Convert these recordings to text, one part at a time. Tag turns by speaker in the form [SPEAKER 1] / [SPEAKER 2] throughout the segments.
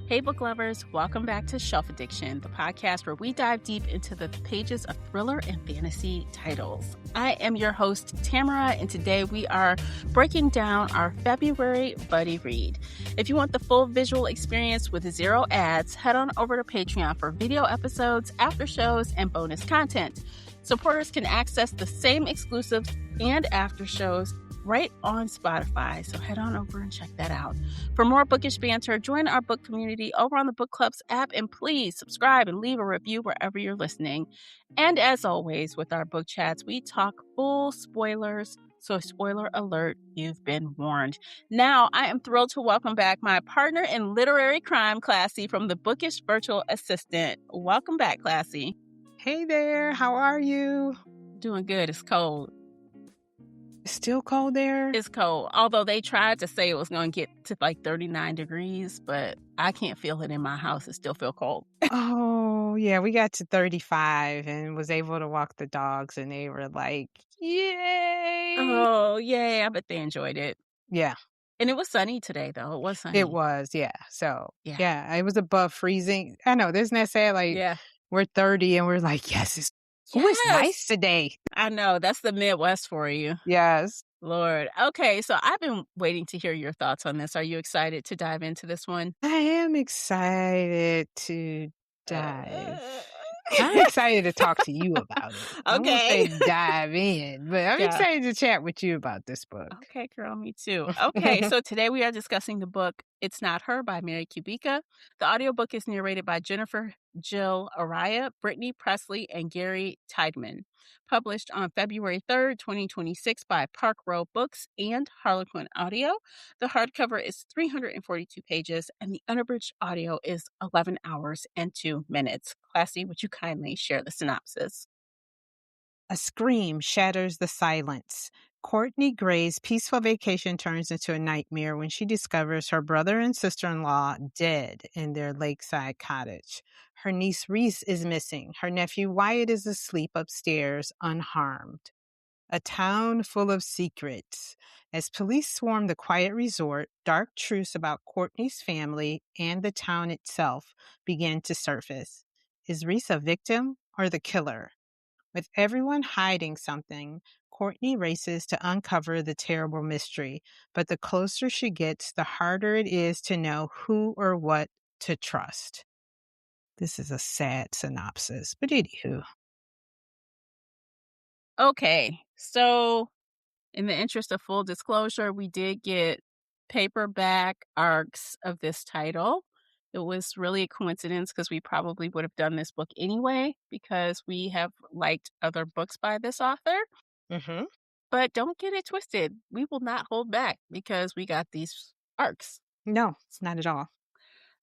[SPEAKER 1] Hey, book lovers, welcome back to Shelf Addiction, the podcast where we dive deep into the pages of thriller and fantasy titles. I am your host, Tamara, and today we are breaking down our February buddy read. If you want the full visual experience with zero ads, head on over to Patreon for video episodes, after shows, and bonus content. Supporters can access the same exclusives and after shows right on Spotify, so head on over and check that out. For more bookish banter, join our book community over on the Book Clubs app, and please subscribe and leave a review wherever you're listening. And as always, with our book chats, we talk full spoilers, so spoiler alert, you've been warned. Now, I am thrilled to welcome back my partner in literary crime, Classy, from the Bookish Virtual Assistant. Welcome back, Classy.
[SPEAKER 2] Hey there, how are you?
[SPEAKER 1] Doing good. It's cold.
[SPEAKER 2] Still cold there?
[SPEAKER 1] It's cold. Although they tried to say it was going to get to like 39 degrees, but I can't feel it in my house. It still feels cold.
[SPEAKER 2] Oh, yeah, we got to 35 and was able to walk the dogs, and they were like, yay!
[SPEAKER 1] Oh, yay. I bet they enjoyed it.
[SPEAKER 2] Yeah.
[SPEAKER 1] And it was sunny today, though. It was sunny.
[SPEAKER 2] It was, yeah. So,
[SPEAKER 1] Yeah.
[SPEAKER 2] yeah, it was above freezing. I know, isn't that sad? Like,
[SPEAKER 1] Yeah.
[SPEAKER 2] we're 30 and we're like, yes, it's nice today.
[SPEAKER 1] I know. That's the Midwest for you.
[SPEAKER 2] Yes.
[SPEAKER 1] Lord. Okay, so I've been waiting to hear your thoughts on this. Are you excited to dive into this one?
[SPEAKER 2] I am excited to dive. I'm excited to talk to you about it.
[SPEAKER 1] Okay.
[SPEAKER 2] I won't say dive in, but I'm excited to chat with you about this book.
[SPEAKER 1] Okay, girl, me too. Okay, so today we are discussing the book It's Not Her by Mary Kubica. The audiobook is narrated by Jennifer Jill Araya, Brittany Presley, and Gary Tideman. Published on February 3rd, 2026 by Park Row Books and Harlequin Audio. The hardcover is 342 pages, and the unabridged audio is 11 hours and 2 minutes. Classy, would you kindly share the synopsis?
[SPEAKER 2] A scream shatters the silence. Courtney Gray's peaceful vacation turns into a nightmare when she discovers her brother and sister-in-law dead in their lakeside cottage. Her niece Reese is missing. Her nephew Wyatt is asleep upstairs, unharmed. A town full of secrets. As police swarm the quiet resort, dark truths about Courtney's family and the town itself begin to surface. Is Reese a victim or the killer? With everyone hiding something, Courtney races to uncover the terrible mystery, but the closer she gets, the harder it is to know who or what to trust. This is a sad synopsis, but anywho.
[SPEAKER 1] Okay, so in the interest of full disclosure, we did get paperback arcs of this title. It was really a coincidence because we probably would have done this book anyway because we have liked other books by this author.
[SPEAKER 2] Mm-hmm.
[SPEAKER 1] But don't get it twisted. We will not hold back because we got these arcs.
[SPEAKER 2] No, it's not at all.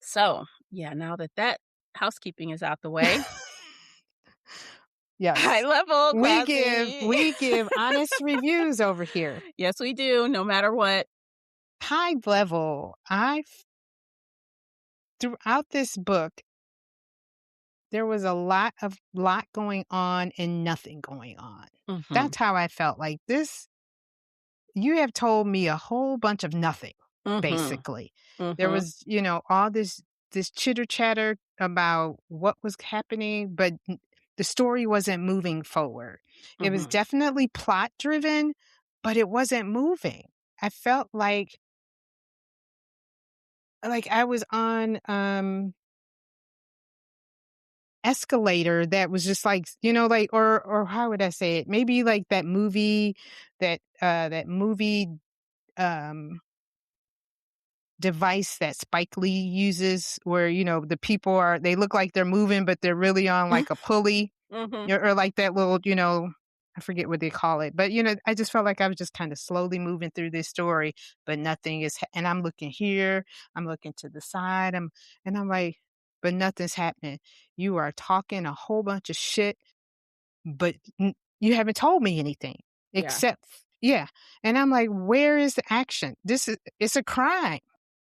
[SPEAKER 1] So, yeah, now that housekeeping is out the way.
[SPEAKER 2] Yes.
[SPEAKER 1] High level.
[SPEAKER 2] We give honest reviews over here.
[SPEAKER 1] Yes, we do, no matter what.
[SPEAKER 2] High level. Throughout this book, there was a lot going on and nothing going on.
[SPEAKER 1] Mm-hmm.
[SPEAKER 2] That's how I felt. Like this, you have told me a whole bunch of nothing, basically.
[SPEAKER 1] Mm-hmm.
[SPEAKER 2] There was, all this chitter chatter about what was happening, but the story wasn't moving forward. Mm-hmm. It was definitely plot driven, but it wasn't moving. I felt like I was on escalator that was just like, or how would I say it? Maybe like that movie device that Spike Lee uses where, the people they look like they're moving, but they're really on like a pulley or like that little, I forget what they call it. But, I just felt like I was just kind of slowly moving through this story, but nothing is, and I'm looking here, I'm looking to the side, and I'm like, but nothing's happening. You are talking a whole bunch of shit, but you haven't told me anything except, yeah. And I'm like, where is the action? It's a crime.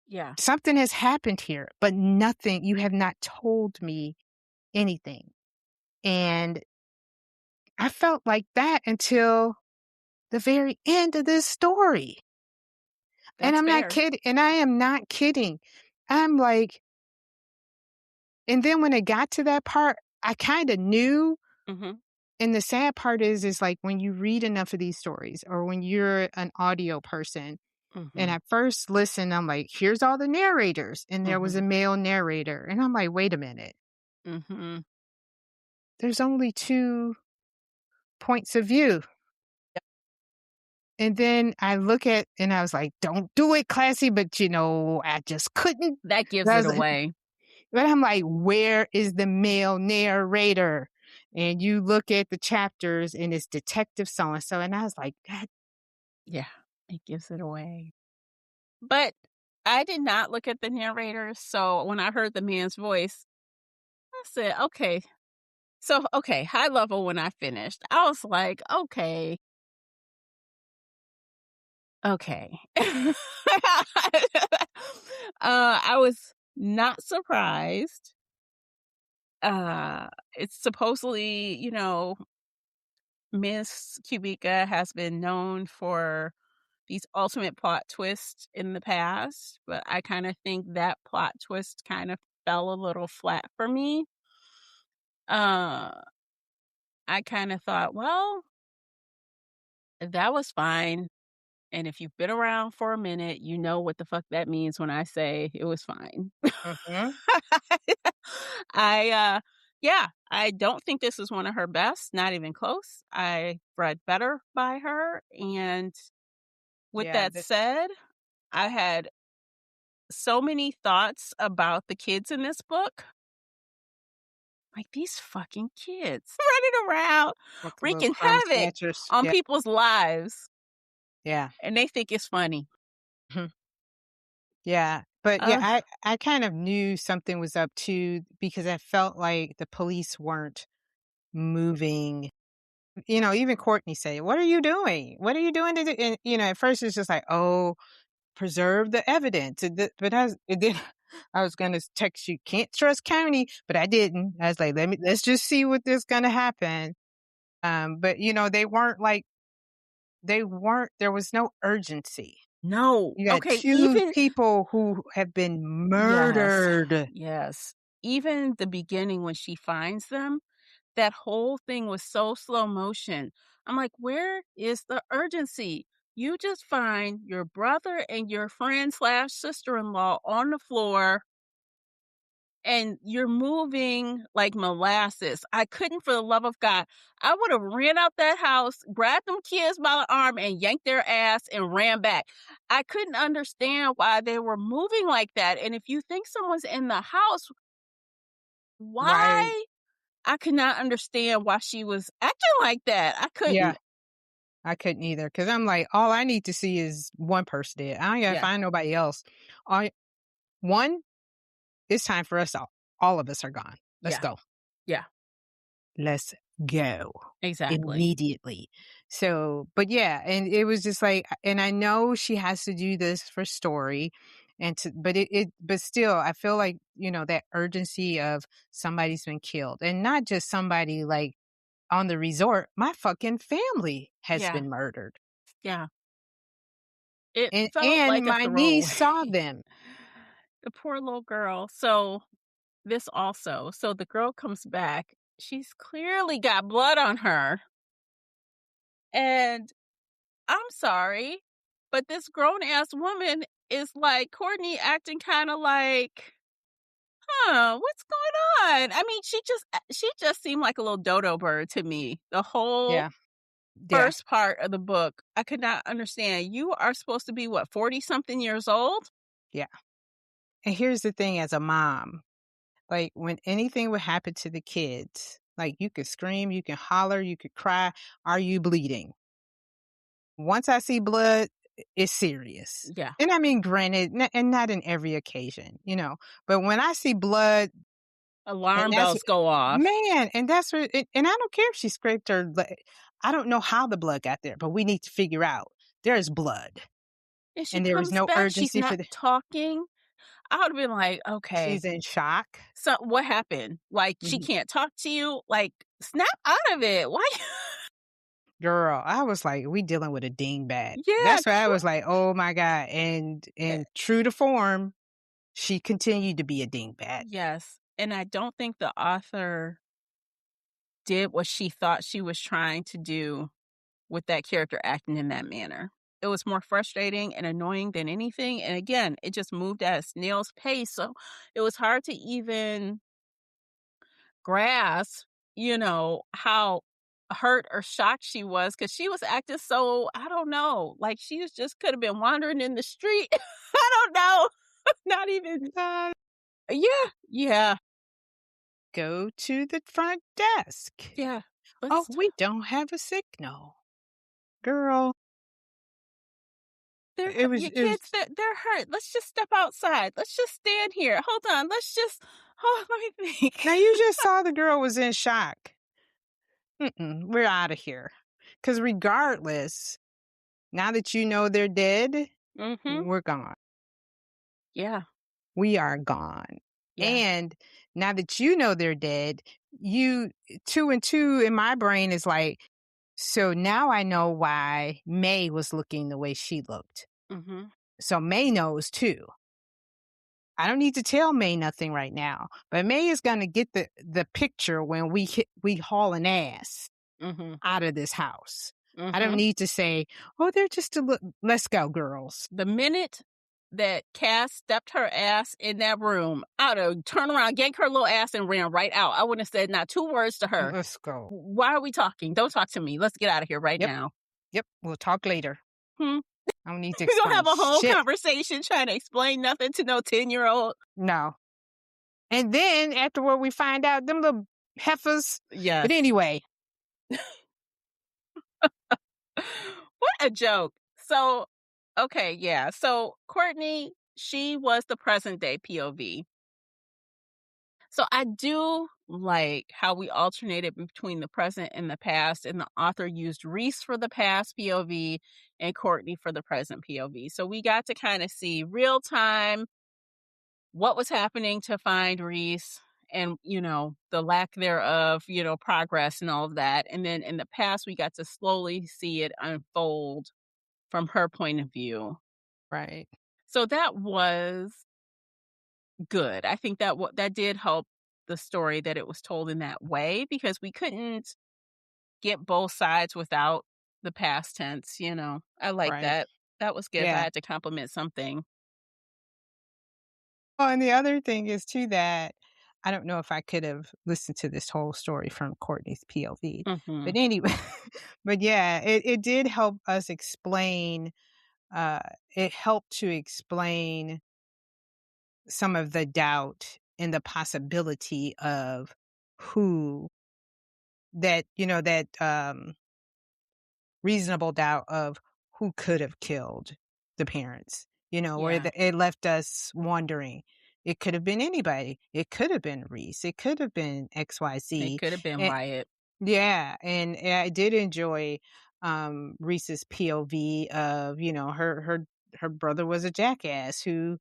[SPEAKER 1] Yeah.
[SPEAKER 2] Something has happened here, but nothing, you have not told me anything. And I felt like that until the very end of this story.
[SPEAKER 1] That's
[SPEAKER 2] and
[SPEAKER 1] fair.
[SPEAKER 2] not kidding. And I am not kidding. I'm like, And then when it got to that part, I kinda knew,
[SPEAKER 1] Mm-hmm.
[SPEAKER 2] and the sad part is, like, when you read enough of these stories or when you're an audio person, and
[SPEAKER 1] Mm-hmm.
[SPEAKER 2] at first listen, I'm like, "Here's all the narrators," and there was
[SPEAKER 1] Mm-hmm.
[SPEAKER 2] a male narrator, and I'm like, "Wait a minute.
[SPEAKER 1] Mm-hmm.
[SPEAKER 2] There's only 2 points of view." And then I look at and I was like, "Don't do it, Classy," but, I just couldn't.
[SPEAKER 1] That gives
[SPEAKER 2] I
[SPEAKER 1] it
[SPEAKER 2] was
[SPEAKER 1] away.
[SPEAKER 2] But I'm like, "Where is the male narrator?" And you look at the chapters and it's Detective so and so, and I was like, "God."
[SPEAKER 1] Yeah, it gives it away. But I did not look at the narrator, so when I heard the man's voice, I said, "Okay." So, okay, high level when I finished, I was like, "Okay, okay." I was not surprised. It's supposedly, Miss Kubica has been known for these ultimate plot twists in the past, but I kinda think that plot twist kind of fell a little flat for me. Uh, I kinda thought, "Well, that was fine, and if you've been around for a minute, you know what the fuck that means when I say it was fine."
[SPEAKER 2] Mhm.
[SPEAKER 1] I, yeah, I don't think this is one of her best, not even close. I read better by her, and with
[SPEAKER 2] Yeah,
[SPEAKER 1] that said, I had so many thoughts about the kids in this book. Like, these fucking kids running around,
[SPEAKER 2] like little
[SPEAKER 1] wreaking
[SPEAKER 2] crime
[SPEAKER 1] havoc
[SPEAKER 2] snatchers.
[SPEAKER 1] on
[SPEAKER 2] Yeah,
[SPEAKER 1] people's lives,
[SPEAKER 2] yeah.
[SPEAKER 1] and they think it's funny.
[SPEAKER 2] Mhm. Yeah, but, yeah,
[SPEAKER 1] Ugh,
[SPEAKER 2] I kind of knew something was up too because I felt like the police weren't moving. Even Courtney said, "What are you doing? What are you doing to do?" And, at first it's just like, "Oh, preserve the evidence." But and then I was gonna text you, "Can't trust County," but I didn't. I was like, let's just see what is gonna happen. But, there was no urgency.
[SPEAKER 1] no.
[SPEAKER 2] You got
[SPEAKER 1] Okay,
[SPEAKER 2] 2
[SPEAKER 1] even
[SPEAKER 2] people who have been
[SPEAKER 1] yes,
[SPEAKER 2] murdered.
[SPEAKER 1] yes. Even the beginning when she finds them, that whole thing was so slow motion. I'm like, "Where is the urgency? You just find your brother and your friend/sister-in-law on the floor, and you're moving like molasses." I couldn't for the love of God. I would have ran out that house, grabbed them kids by the arm, and yanked their ass and ran back. I couldn't understand why they were moving like that, and if you think someone's in the house,
[SPEAKER 2] Right.
[SPEAKER 1] why? I could not understand why she was acting like that. I
[SPEAKER 2] Yeah,
[SPEAKER 1] couldn't.
[SPEAKER 2] I couldn't either because 'cause I'm like, all I need to see is one person dead. I ain't gotta
[SPEAKER 1] Yeah,
[SPEAKER 2] find nobody else. I 1, it's time for us all of us are gone. Let's
[SPEAKER 1] yeah,
[SPEAKER 2] go.
[SPEAKER 1] yeah,
[SPEAKER 2] Let's go
[SPEAKER 1] exactly.
[SPEAKER 2] immediately. So, but yeah, and it was just like, and I know she has to do this for story but still, I feel like, that urgency of somebody's been killed and not just somebody like on the resort. My fucking family has
[SPEAKER 1] Yeah,
[SPEAKER 2] been murdered
[SPEAKER 1] yeah. It felt
[SPEAKER 2] and
[SPEAKER 1] like a
[SPEAKER 2] my niece
[SPEAKER 1] throwaway.
[SPEAKER 2] saw them.
[SPEAKER 1] The poor little girl. So, this also, so the girl comes back. She's clearly got blood on her. And I'm sorry, but this grown ass woman is like Courtney acting kind of like, huh, what's going on? I mean, she just seemed like a little dodo bird to me. The whole
[SPEAKER 2] Yeah. Yeah.
[SPEAKER 1] first part of the book, I could not understand. You are supposed to be what, 40 something years old?
[SPEAKER 2] Yeah. And here's the thing as a mom, like, when anything would happen to the kids, like, you could scream, you can holler, you could cry. Are you bleeding? Once I see blood, it's serious.
[SPEAKER 1] Yeah.
[SPEAKER 2] And I mean, granted, and not in every occasion, but when I see blood, and
[SPEAKER 1] Alarm bells go off.
[SPEAKER 2] and that's what, and I don't care if she scraped her, I don't know how the blood got there, but we need to figure out there's blood
[SPEAKER 1] And she
[SPEAKER 2] and there was
[SPEAKER 1] comes
[SPEAKER 2] no
[SPEAKER 1] back, she's
[SPEAKER 2] urgency
[SPEAKER 1] not talking. I would have been like, okay,
[SPEAKER 2] she's in shock.
[SPEAKER 1] so what happened? Like, she
[SPEAKER 2] Mhm.
[SPEAKER 1] can't talk to you? Like, snap out of it. Why?
[SPEAKER 2] Girl, I was like, we dealing with a dingbat.
[SPEAKER 1] Yeah,
[SPEAKER 2] That's why I was like, oh my God. And true to form, she continued to be a dingbat.
[SPEAKER 1] yes. And I don't think the author did what she thought she was trying to do with that character acting in that manner. It was more frustrating and annoying than anything. And again, it just moved at a snail's pace. So it was hard to even grasp, how hurt or shocked she was because she was acting so, I don't know, like she was just could have been wandering in the street. I don't know. Not even. Yeah. Yeah.
[SPEAKER 2] Go to the front desk.
[SPEAKER 1] Yeah.
[SPEAKER 2] Oh,
[SPEAKER 1] Let's.
[SPEAKER 2] we don't have a signal. Girl,
[SPEAKER 1] They're
[SPEAKER 2] it
[SPEAKER 1] hurt.
[SPEAKER 2] was
[SPEAKER 1] Your
[SPEAKER 2] it was
[SPEAKER 1] kids, they're hurt. Let's just step outside. Let's just stand here. Hold on. Let's just. Oh, let me think.
[SPEAKER 2] now you just saw the girl was in shock. We're out of here. Because regardless, now that you know they're dead,
[SPEAKER 1] Mm-hmm.
[SPEAKER 2] we're gone.
[SPEAKER 1] Yeah.
[SPEAKER 2] We are gone.
[SPEAKER 1] Yeah.
[SPEAKER 2] And now that you know they're dead, you 2 and 2 in my brain is like, so now I know why May was looking the way she looked.
[SPEAKER 1] Mm-hmm.
[SPEAKER 2] So May knows too. I don't need to tell May nothing right now, but May is going to get the picture when we haul an ass
[SPEAKER 1] Mm-hmm.
[SPEAKER 2] out of this house. I don't
[SPEAKER 1] Mm-hmm.
[SPEAKER 2] need to say, oh, they're just let's go, girls.
[SPEAKER 1] The minute that Cass stepped her ass in that room, I'd have turned around, yanked her little ass, and ran right out. I wouldn't have said not 2 words to her.
[SPEAKER 2] Let's go.
[SPEAKER 1] Why are we talking? Don't talk to me. Let's get out of here right now.
[SPEAKER 2] Yep. We'll talk later.
[SPEAKER 1] Hmm?
[SPEAKER 2] I don't need to
[SPEAKER 1] We don't
[SPEAKER 2] explain
[SPEAKER 1] have a whole
[SPEAKER 2] shit.
[SPEAKER 1] conversation trying to explain nothing to no 10-year-old.
[SPEAKER 2] No. And then afterward, we find out them little heifers.
[SPEAKER 1] Yes.
[SPEAKER 2] But anyway.
[SPEAKER 1] What a joke. So, okay, yeah. So Courtney, she was the present day POV. So I do like how we alternated between the present and the past, and the author used Reese for the past POV and Courtney for the present POV. So we got to kind of see real time what was happening to find Reese and, the lack thereof, progress and all of that. And then in the past, we got to slowly see it unfold from her point of view.
[SPEAKER 2] Right.
[SPEAKER 1] So that was good. I think that did help the story that it was told in that way, because we couldn't get both sides without the past tense, I like
[SPEAKER 2] Right.
[SPEAKER 1] that. That was good. If I
[SPEAKER 2] Yeah.
[SPEAKER 1] had to compliment something.
[SPEAKER 2] Oh, and the other thing is too that I don't know if I could have listened to this whole story from Courtney's POV.
[SPEAKER 1] Mm-hmm.
[SPEAKER 2] But anyway, but yeah, it did help us explain, it helped to explain some of the doubt and the possibility of who that, reasonable doubt of who could have killed the parents, where
[SPEAKER 1] Yeah.
[SPEAKER 2] it left us wondering. It could have been anybody. It could have been Reese. It could have been XYZ.
[SPEAKER 1] It could have been
[SPEAKER 2] And,
[SPEAKER 1] Wyatt.
[SPEAKER 2] yeah. And I did enjoy, Reese's POV of, her brother was a jackass who,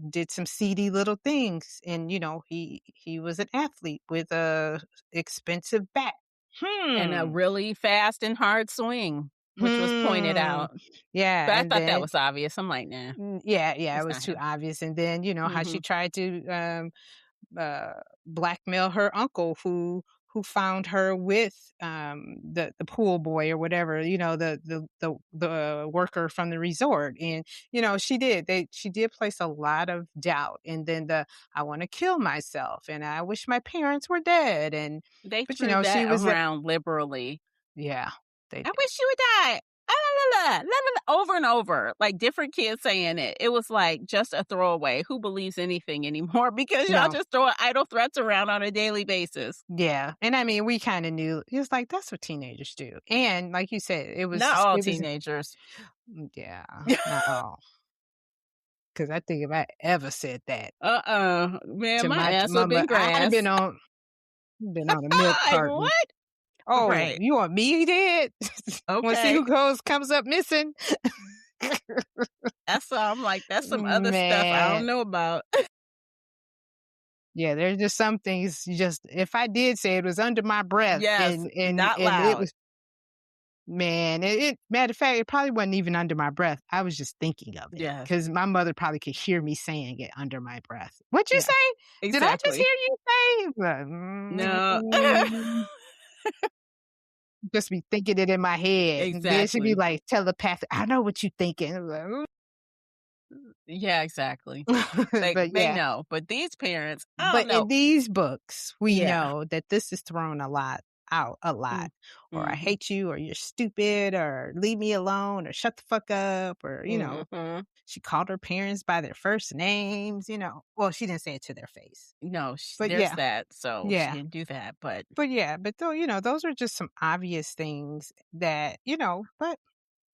[SPEAKER 2] did some seedy little things. And, he was an athlete with a expensive bat.
[SPEAKER 1] And a really fast and hard swing, which was pointed out.
[SPEAKER 2] Yeah.
[SPEAKER 1] But I
[SPEAKER 2] And
[SPEAKER 1] thought that
[SPEAKER 2] then,
[SPEAKER 1] was obvious. I'm like, nah.
[SPEAKER 2] yeah, it
[SPEAKER 1] It's
[SPEAKER 2] was
[SPEAKER 1] not
[SPEAKER 2] too
[SPEAKER 1] him.
[SPEAKER 2] obvious. And then, how she
[SPEAKER 1] Mhm.
[SPEAKER 2] tried to, blackmail her uncle who found her with the pool boy or whatever, the worker from the resort. And she did place a lot of doubt. And then I want to kill myself and I wish my parents were dead. And
[SPEAKER 1] They
[SPEAKER 2] but
[SPEAKER 1] threw
[SPEAKER 2] she
[SPEAKER 1] that
[SPEAKER 2] was
[SPEAKER 1] around liberally.
[SPEAKER 2] yeah, they
[SPEAKER 1] I
[SPEAKER 2] did.
[SPEAKER 1] wish you would die. Ah, la, la, la, la, la, over and over, like different kids saying it. It was like just a throwaway. Who believes anything anymore? Because y'all
[SPEAKER 2] No.
[SPEAKER 1] just throwing idle threats around on a daily basis.
[SPEAKER 2] Yeah. And I mean, we kind of knew it was like, that's what teenagers do. And like you said,
[SPEAKER 1] Not all
[SPEAKER 2] it was,
[SPEAKER 1] teenagers.
[SPEAKER 2] yeah, not all. Because I think if I ever said that
[SPEAKER 1] Man,
[SPEAKER 2] to
[SPEAKER 1] my
[SPEAKER 2] my
[SPEAKER 1] ass would have
[SPEAKER 2] mama,
[SPEAKER 1] been
[SPEAKER 2] I'd have
[SPEAKER 1] grass.
[SPEAKER 2] been on a milk
[SPEAKER 1] Like,
[SPEAKER 2] carton.
[SPEAKER 1] what?
[SPEAKER 2] Oh,
[SPEAKER 1] Right.
[SPEAKER 2] you want me dead? Want to see
[SPEAKER 1] Okay.
[SPEAKER 2] who comes up missing?
[SPEAKER 1] That's I'm like, that's some other stuff I
[SPEAKER 2] Man.
[SPEAKER 1] don't know about.
[SPEAKER 2] Yeah, there's just some things if I did say it was under my breath
[SPEAKER 1] Yes,
[SPEAKER 2] and
[SPEAKER 1] not
[SPEAKER 2] it
[SPEAKER 1] loud.
[SPEAKER 2] was Man, matter of fact, it probably wasn't even under my breath. I was just thinking of it
[SPEAKER 1] Yes.
[SPEAKER 2] because my mother probably could hear me saying it under my breath. What you
[SPEAKER 1] Yeah,
[SPEAKER 2] say? Did I just
[SPEAKER 1] exactly.
[SPEAKER 2] hear you say?
[SPEAKER 1] No.
[SPEAKER 2] Just be thinking it in my head. And then she'd be
[SPEAKER 1] Exactly.
[SPEAKER 2] like telepathic. I know what you thinking. I'm like,
[SPEAKER 1] Yeah, exactly.
[SPEAKER 2] but
[SPEAKER 1] They
[SPEAKER 2] yeah.
[SPEAKER 1] know, but these parents, I
[SPEAKER 2] But
[SPEAKER 1] don't know.
[SPEAKER 2] in these books, we
[SPEAKER 1] Yeah.
[SPEAKER 2] know that this is thrown a lot.
[SPEAKER 1] Mm.
[SPEAKER 2] Or I
[SPEAKER 1] Mhm.
[SPEAKER 2] hate you, or you're stupid, or leave me alone, or shut the fuck up, or,
[SPEAKER 1] Mhm.
[SPEAKER 2] she called her parents by their first names. Well, she didn't say it to their face.
[SPEAKER 1] No,
[SPEAKER 2] But
[SPEAKER 1] there's
[SPEAKER 2] yeah,
[SPEAKER 1] that, so she
[SPEAKER 2] yeah.
[SPEAKER 1] didn't do that, but
[SPEAKER 2] But though, those are just some obvious things that, but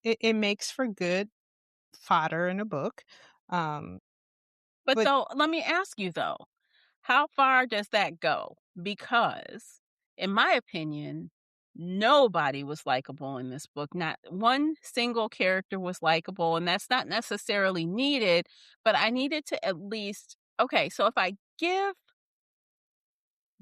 [SPEAKER 2] it makes for good fodder in a book. Um,
[SPEAKER 1] but
[SPEAKER 2] but
[SPEAKER 1] though, let me ask you though, how far does that go? Because in my opinion, nobody was likable in this book. Not one single character was likable, and that's not necessarily needed, but I needed to at least okay, so if I give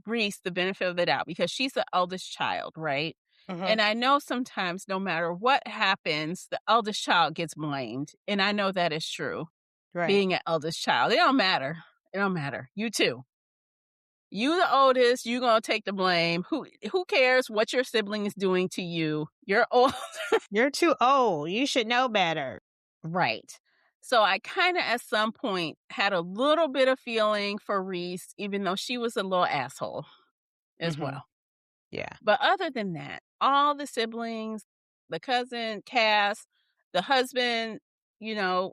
[SPEAKER 1] Reese the benefit of the doubt because she's the eldest child, right?
[SPEAKER 2] Mhm.
[SPEAKER 1] And I know sometimes no matter what happens, the eldest child gets blamed. And I know that is true.
[SPEAKER 2] Right.
[SPEAKER 1] Being an eldest child, it don't matter. It don't matter. You too. You the oldest, you gonna take the blame. Who cares what your sibling is doing to you? You're old.
[SPEAKER 2] You're too old. You should know better.
[SPEAKER 1] Right. So I kind of at some point had a little bit of feeling for Reese, even though she was a little asshole as
[SPEAKER 2] Mhm.
[SPEAKER 1] well.
[SPEAKER 2] Yeah.
[SPEAKER 1] But other than that, all the siblings, the cousin, Cass, the husband, you know,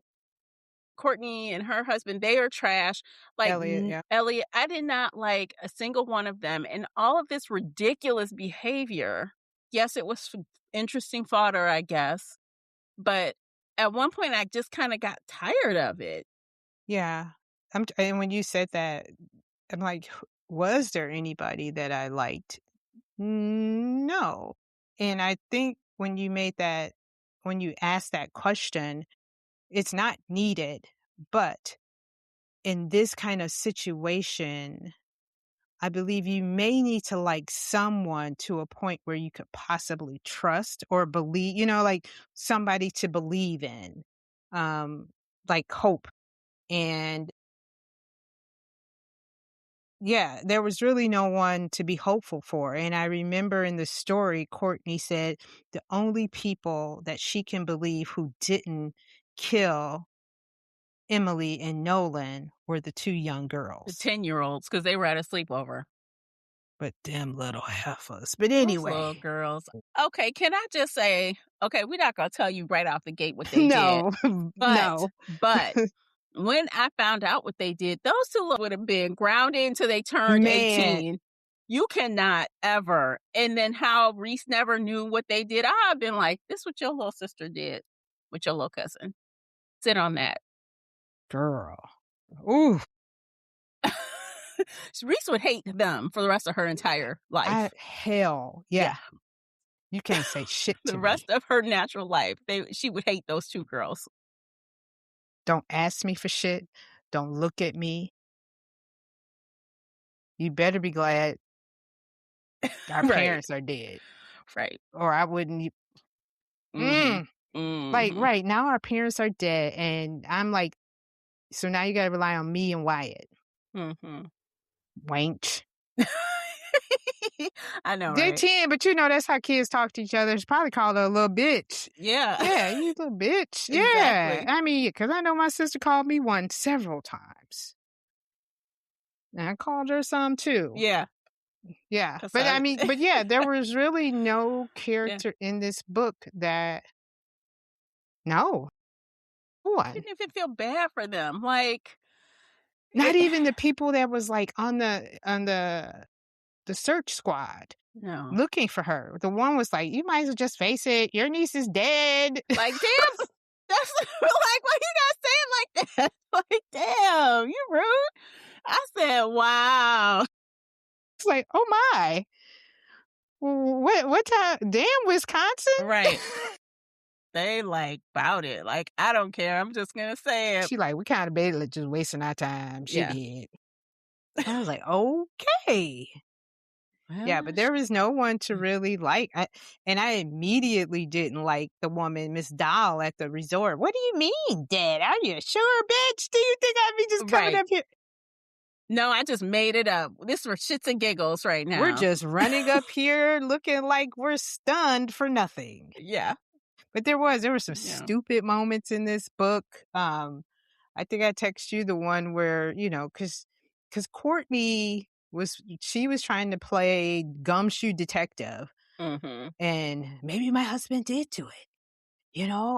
[SPEAKER 1] Courtney and her husband, they are trash. Like
[SPEAKER 2] Elliot, yeah.
[SPEAKER 1] Elliot, I did not like a single one of them. And all of this ridiculous behavior. Yes, it was interesting fodder, I guess. But at one point, I just kind of got tired of it.
[SPEAKER 2] Yeah. And when you said that, I'm like, was there anybody that I liked? No. And I think when you asked that question, it's not needed, but in this kind of situation, I believe you may need to like someone to a point where you could possibly trust or believe, like somebody to believe in, um, like hope. And yeah, there was really no one to be hopeful for. And I remember in the story, Courtney said the only people that she can believe who didn't kill Emily and Nolan were the two young
[SPEAKER 1] The
[SPEAKER 2] girls.
[SPEAKER 1] 10-year-olds, because they were at a sleepover.
[SPEAKER 2] But them little heifers. But
[SPEAKER 1] Those little
[SPEAKER 2] anyway,
[SPEAKER 1] girls. Okay, can I just say, okay, we're not gonna tell you right off the gate what they did.
[SPEAKER 2] no,
[SPEAKER 1] But
[SPEAKER 2] no,
[SPEAKER 1] but when I found out what they did, those two would have been grounded until they turned
[SPEAKER 2] man,
[SPEAKER 1] 18. You cannot ever. And then how Reese never knew what they did. I've been like, this what your little sister did with your little cousin. Sit on that.
[SPEAKER 2] girl. Ooh,
[SPEAKER 1] Reese would hate them for the rest of her entire life.
[SPEAKER 2] hell,
[SPEAKER 1] Yeah.
[SPEAKER 2] yeah. You can't say shit to
[SPEAKER 1] The
[SPEAKER 2] me.
[SPEAKER 1] rest of her natural life. She would hate those two girls.
[SPEAKER 2] Don't ask me for shit. Don't look at me. You better be glad our
[SPEAKER 1] Right.
[SPEAKER 2] parents are dead,
[SPEAKER 1] Right.
[SPEAKER 2] or I wouldn't.
[SPEAKER 1] Mhm.
[SPEAKER 2] Mm, like
[SPEAKER 1] Mhm.
[SPEAKER 2] right now, our parents are dead, and I'm like, so now you got to rely on me and Wyatt.
[SPEAKER 1] Mhm.
[SPEAKER 2] Wank.
[SPEAKER 1] I know,
[SPEAKER 2] They're
[SPEAKER 1] right?
[SPEAKER 2] 10, but that's how kids talk to each other. It's probably called her a little bitch.
[SPEAKER 1] Yeah.
[SPEAKER 2] Yeah, you little bitch. Yeah.
[SPEAKER 1] Exactly.
[SPEAKER 2] I mean, because I know my sister called me one several times. And I called her some too.
[SPEAKER 1] Yeah.
[SPEAKER 2] Yeah.
[SPEAKER 1] 'Cause
[SPEAKER 2] But I
[SPEAKER 1] I
[SPEAKER 2] mean, but yeah, there was really no
[SPEAKER 1] yeah.
[SPEAKER 2] character in this book that, no one.
[SPEAKER 1] Didn't even feel bad for them. Like,
[SPEAKER 2] Not
[SPEAKER 1] it
[SPEAKER 2] even the people that was like on the search squad
[SPEAKER 1] no.
[SPEAKER 2] looking for her. The one was like, you might as well just face it. Your niece is dead.
[SPEAKER 1] Like, damn, that's like, why you gotta say it like that? Like, damn, you rude. I said, wow.
[SPEAKER 2] It's like, oh my. What time? Damn, Wisconsin.
[SPEAKER 1] Right. They like bout it. Like, I don't care. I'm just gonna say it.
[SPEAKER 2] She like, we kind of basically just wasting our time. She
[SPEAKER 1] Yeah.
[SPEAKER 2] did. I was like, okay. Yeah,
[SPEAKER 1] Well,
[SPEAKER 2] but there was no one to really like. And I immediately didn't like the woman, Miss Doll, at the resort. What do you mean, Dad? Are you sure, bitch? Do you think I'd be just coming
[SPEAKER 1] right.
[SPEAKER 2] up here?
[SPEAKER 1] No, I just made it up. This for shits and giggles right
[SPEAKER 2] We're
[SPEAKER 1] now.
[SPEAKER 2] just running up here looking like we're stunned for nothing.
[SPEAKER 1] Yeah.
[SPEAKER 2] But there were some
[SPEAKER 1] Yeah.
[SPEAKER 2] stupid moments in this book. I think I text you the one where, cause Courtney she was trying to play gumshoe detective,
[SPEAKER 1] Mm-hmm.
[SPEAKER 2] and maybe my husband did do it.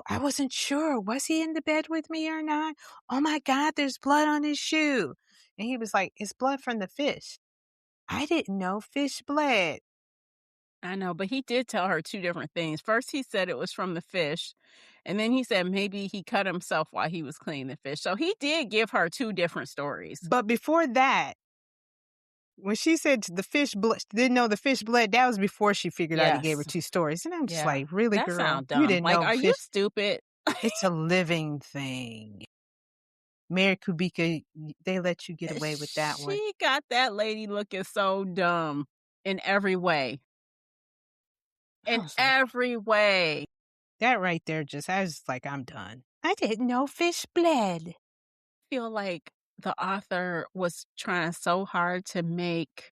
[SPEAKER 2] I wasn't sure. Was he in the bed with me or not? Oh my God, there's blood on his shoe. And he was like, it's blood from the fish. I didn't know fish bled.
[SPEAKER 1] I know, but he did tell her two different things. First, he said it was from the fish, and then he said maybe he cut himself while he was cleaning the fish. So he did give her two different stories.
[SPEAKER 2] But before that, when she said the fish didn't know the fish bled, that was before she figured out he gave her
[SPEAKER 1] Yes.
[SPEAKER 2] two stories. And I'm just
[SPEAKER 1] Yeah.
[SPEAKER 2] like, really,
[SPEAKER 1] That
[SPEAKER 2] girl?
[SPEAKER 1] sounds
[SPEAKER 2] You
[SPEAKER 1] dumb.
[SPEAKER 2] didn't
[SPEAKER 1] Like,
[SPEAKER 2] know
[SPEAKER 1] are you
[SPEAKER 2] fish.
[SPEAKER 1] stupid?
[SPEAKER 2] It's a living thing. Mary Kubica, they let you get away with that one.
[SPEAKER 1] She got that lady looking so dumb in every way.
[SPEAKER 2] I
[SPEAKER 1] In
[SPEAKER 2] was like,
[SPEAKER 1] every way.
[SPEAKER 2] that right there, I was like, I'm done. I didn't know fish bled.
[SPEAKER 1] I feel like the author was trying so hard to make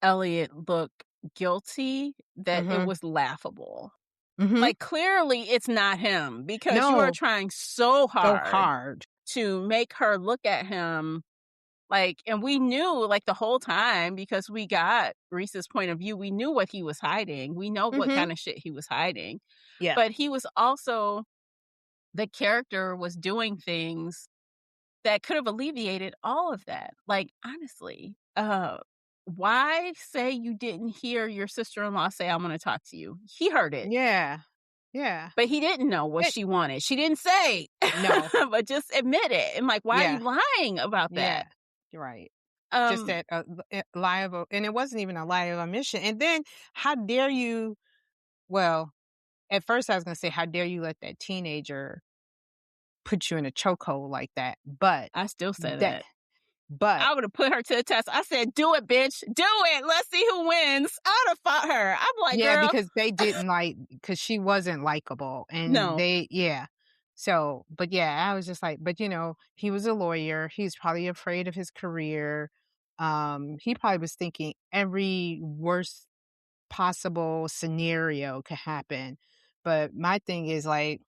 [SPEAKER 1] Elliot look guilty that it
[SPEAKER 2] Mm-hmm.
[SPEAKER 1] was laughable.
[SPEAKER 2] Mm-hmm.
[SPEAKER 1] Like, clearly it's not him because you are
[SPEAKER 2] No,
[SPEAKER 1] trying so
[SPEAKER 2] so
[SPEAKER 1] hard
[SPEAKER 2] hard.
[SPEAKER 1] to make her look at him like, and we knew like the whole time because we got Reese's point of view. We knew what he was hiding. We know what
[SPEAKER 2] Mm-hmm.
[SPEAKER 1] kind of shit he was hiding.
[SPEAKER 2] Yeah.
[SPEAKER 1] But he was also, the character was doing things that could have alleviated all of that. Like, honestly, why say you didn't hear your sister-in-law say, "I'm gonna talk to you"? He heard it,
[SPEAKER 2] Yeah. Yeah.
[SPEAKER 1] but he didn't know what she wanted. She didn't say,
[SPEAKER 2] No.
[SPEAKER 1] but just admit it. And like, why are you
[SPEAKER 2] Yeah.
[SPEAKER 1] lying about
[SPEAKER 2] Yeah.
[SPEAKER 1] that?
[SPEAKER 2] You're right. Just
[SPEAKER 1] Um,
[SPEAKER 2] that lie of and it wasn't even a lie of omission. And then how dare you? Well, at first I was going to say, how dare you let that teenager put you in a chokehold like that? But
[SPEAKER 1] I still say
[SPEAKER 2] that,
[SPEAKER 1] that.
[SPEAKER 2] but
[SPEAKER 1] I would have put her to the test. I said, "Do it, bitch. Do it. Let's see who wins." I would have fought her. I'm like,
[SPEAKER 2] yeah,
[SPEAKER 1] girl,
[SPEAKER 2] because they didn't because she wasn't likable, and
[SPEAKER 1] no.
[SPEAKER 2] yeah. So, but yeah, I was just like, but he was a lawyer. He's probably afraid of his career. He probably was thinking every worst possible scenario could happen. But my thing is like,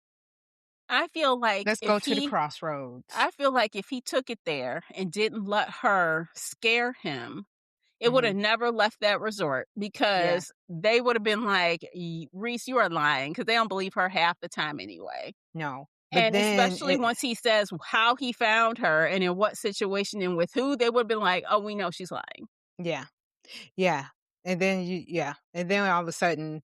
[SPEAKER 1] I feel like
[SPEAKER 2] let's go to the crossroads.
[SPEAKER 1] I feel like if he took it there and didn't let her scare him, it would
[SPEAKER 2] Hmm.
[SPEAKER 1] have never left that resort
[SPEAKER 2] Yeah,
[SPEAKER 1] because they would have been like, Reese, you are lying because they don't believe her half the time anyway.
[SPEAKER 2] no. But
[SPEAKER 1] And
[SPEAKER 2] then
[SPEAKER 1] especially once he says how he found her and in what situation and with who, they would have been like, oh, we know she's lying.
[SPEAKER 2] yeah, yeah. And then and then all of a sudden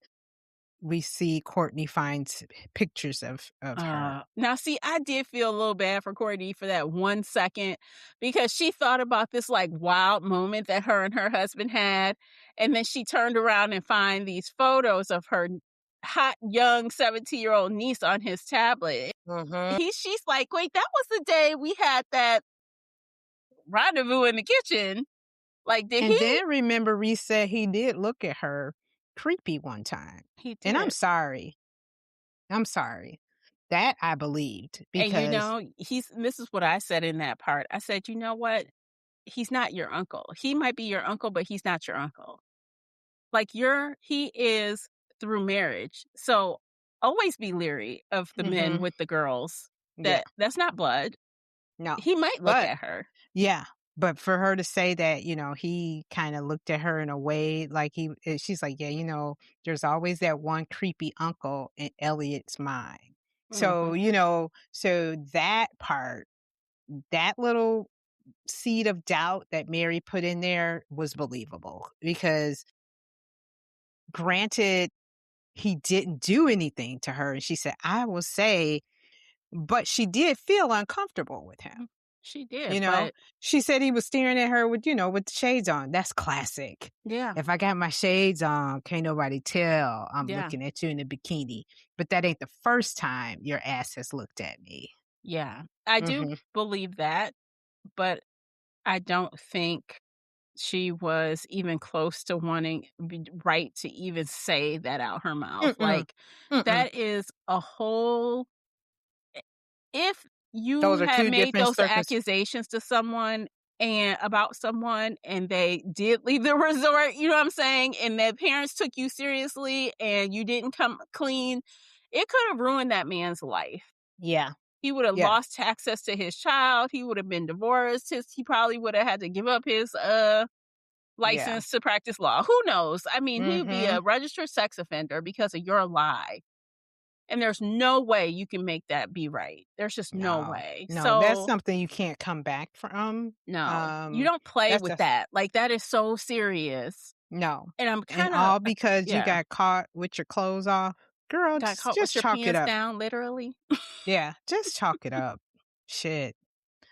[SPEAKER 2] we see Courtney finds pictures of her.
[SPEAKER 1] Now, see, I did feel a little bad for Courtney for that 1 second because she thought about this like wild moment that her and her husband had. And then she turned around and find these photos of her hot, young 17-year-old niece on his tablet.
[SPEAKER 2] Mm-hmm.
[SPEAKER 1] She's like, wait, that was the day we had that rendezvous in the kitchen. Like, did
[SPEAKER 2] And
[SPEAKER 1] he?
[SPEAKER 2] then remember, Reese said he did look at her creepy one time.
[SPEAKER 1] He
[SPEAKER 2] And I'm
[SPEAKER 1] did.
[SPEAKER 2] sorry. I'm sorry. That I believed
[SPEAKER 1] And
[SPEAKER 2] because
[SPEAKER 1] this is what I said in that part. I said, you know what? He's not your uncle. He might be your uncle, but he's not your uncle. Like he is through marriage. So always be leery of the men
[SPEAKER 2] mhm,
[SPEAKER 1] with the girls.
[SPEAKER 2] yeah,
[SPEAKER 1] That's not blood.
[SPEAKER 2] no.
[SPEAKER 1] He might look
[SPEAKER 2] But
[SPEAKER 1] at her.
[SPEAKER 2] yeah, but for her to say that, he kind of looked at her in a way like she's like, yeah, there's always that one creepy uncle in Elliot's mind. So,
[SPEAKER 1] Hmm.
[SPEAKER 2] so that part, that little seed of doubt that Mary put in there was believable because granted, he didn't do anything to her. And she said, I will say, but she did feel uncomfortable with him.
[SPEAKER 1] She did,
[SPEAKER 2] You know,
[SPEAKER 1] but
[SPEAKER 2] she said he was staring at her with the shades on. That's classic.
[SPEAKER 1] yeah,
[SPEAKER 2] If I got my shades on, can't nobody tell I'm
[SPEAKER 1] yeah,
[SPEAKER 2] looking at you in a bikini. But that ain't the first time your ass has looked at me.
[SPEAKER 1] yeah. I do
[SPEAKER 2] Hmm.
[SPEAKER 1] believe that, but I don't think she was even close to wanting right to even say that out her mouth.
[SPEAKER 2] Mm-mm.
[SPEAKER 1] Like,
[SPEAKER 2] Mm-mm.
[SPEAKER 1] that is a whole if you
[SPEAKER 2] Those are
[SPEAKER 1] had
[SPEAKER 2] 2
[SPEAKER 1] made
[SPEAKER 2] different
[SPEAKER 1] those
[SPEAKER 2] circus.
[SPEAKER 1] accusations to someone and about someone and they did leave the resort, you know what I'm saying? And their parents took you seriously and you didn't come clean, it could have ruined that man's life.
[SPEAKER 2] Yeah.
[SPEAKER 1] He would have
[SPEAKER 2] Yeah.
[SPEAKER 1] lost access to his child. He would have been divorced. He probably would have had to give up his
[SPEAKER 2] Yeah.
[SPEAKER 1] license to practice law. Who knows? I mean, he would be
[SPEAKER 2] Mhm.
[SPEAKER 1] a registered sex offender because of your lie. And there's no way you can make that be right. There's just no
[SPEAKER 2] No.
[SPEAKER 1] way.
[SPEAKER 2] No, that's
[SPEAKER 1] So,
[SPEAKER 2] something you can't come back from.
[SPEAKER 1] no, you don't play
[SPEAKER 2] That's
[SPEAKER 1] with
[SPEAKER 2] a
[SPEAKER 1] that. Like, that is so serious.
[SPEAKER 2] no.
[SPEAKER 1] And I'm
[SPEAKER 2] And
[SPEAKER 1] kind of,
[SPEAKER 2] all because you
[SPEAKER 1] yeah,
[SPEAKER 2] got caught with your clothes off. Girl,
[SPEAKER 1] got caught with
[SPEAKER 2] just
[SPEAKER 1] your
[SPEAKER 2] chalk it
[SPEAKER 1] pants
[SPEAKER 2] up.
[SPEAKER 1] down, literally.
[SPEAKER 2] Yeah, just chalk it up. Shit.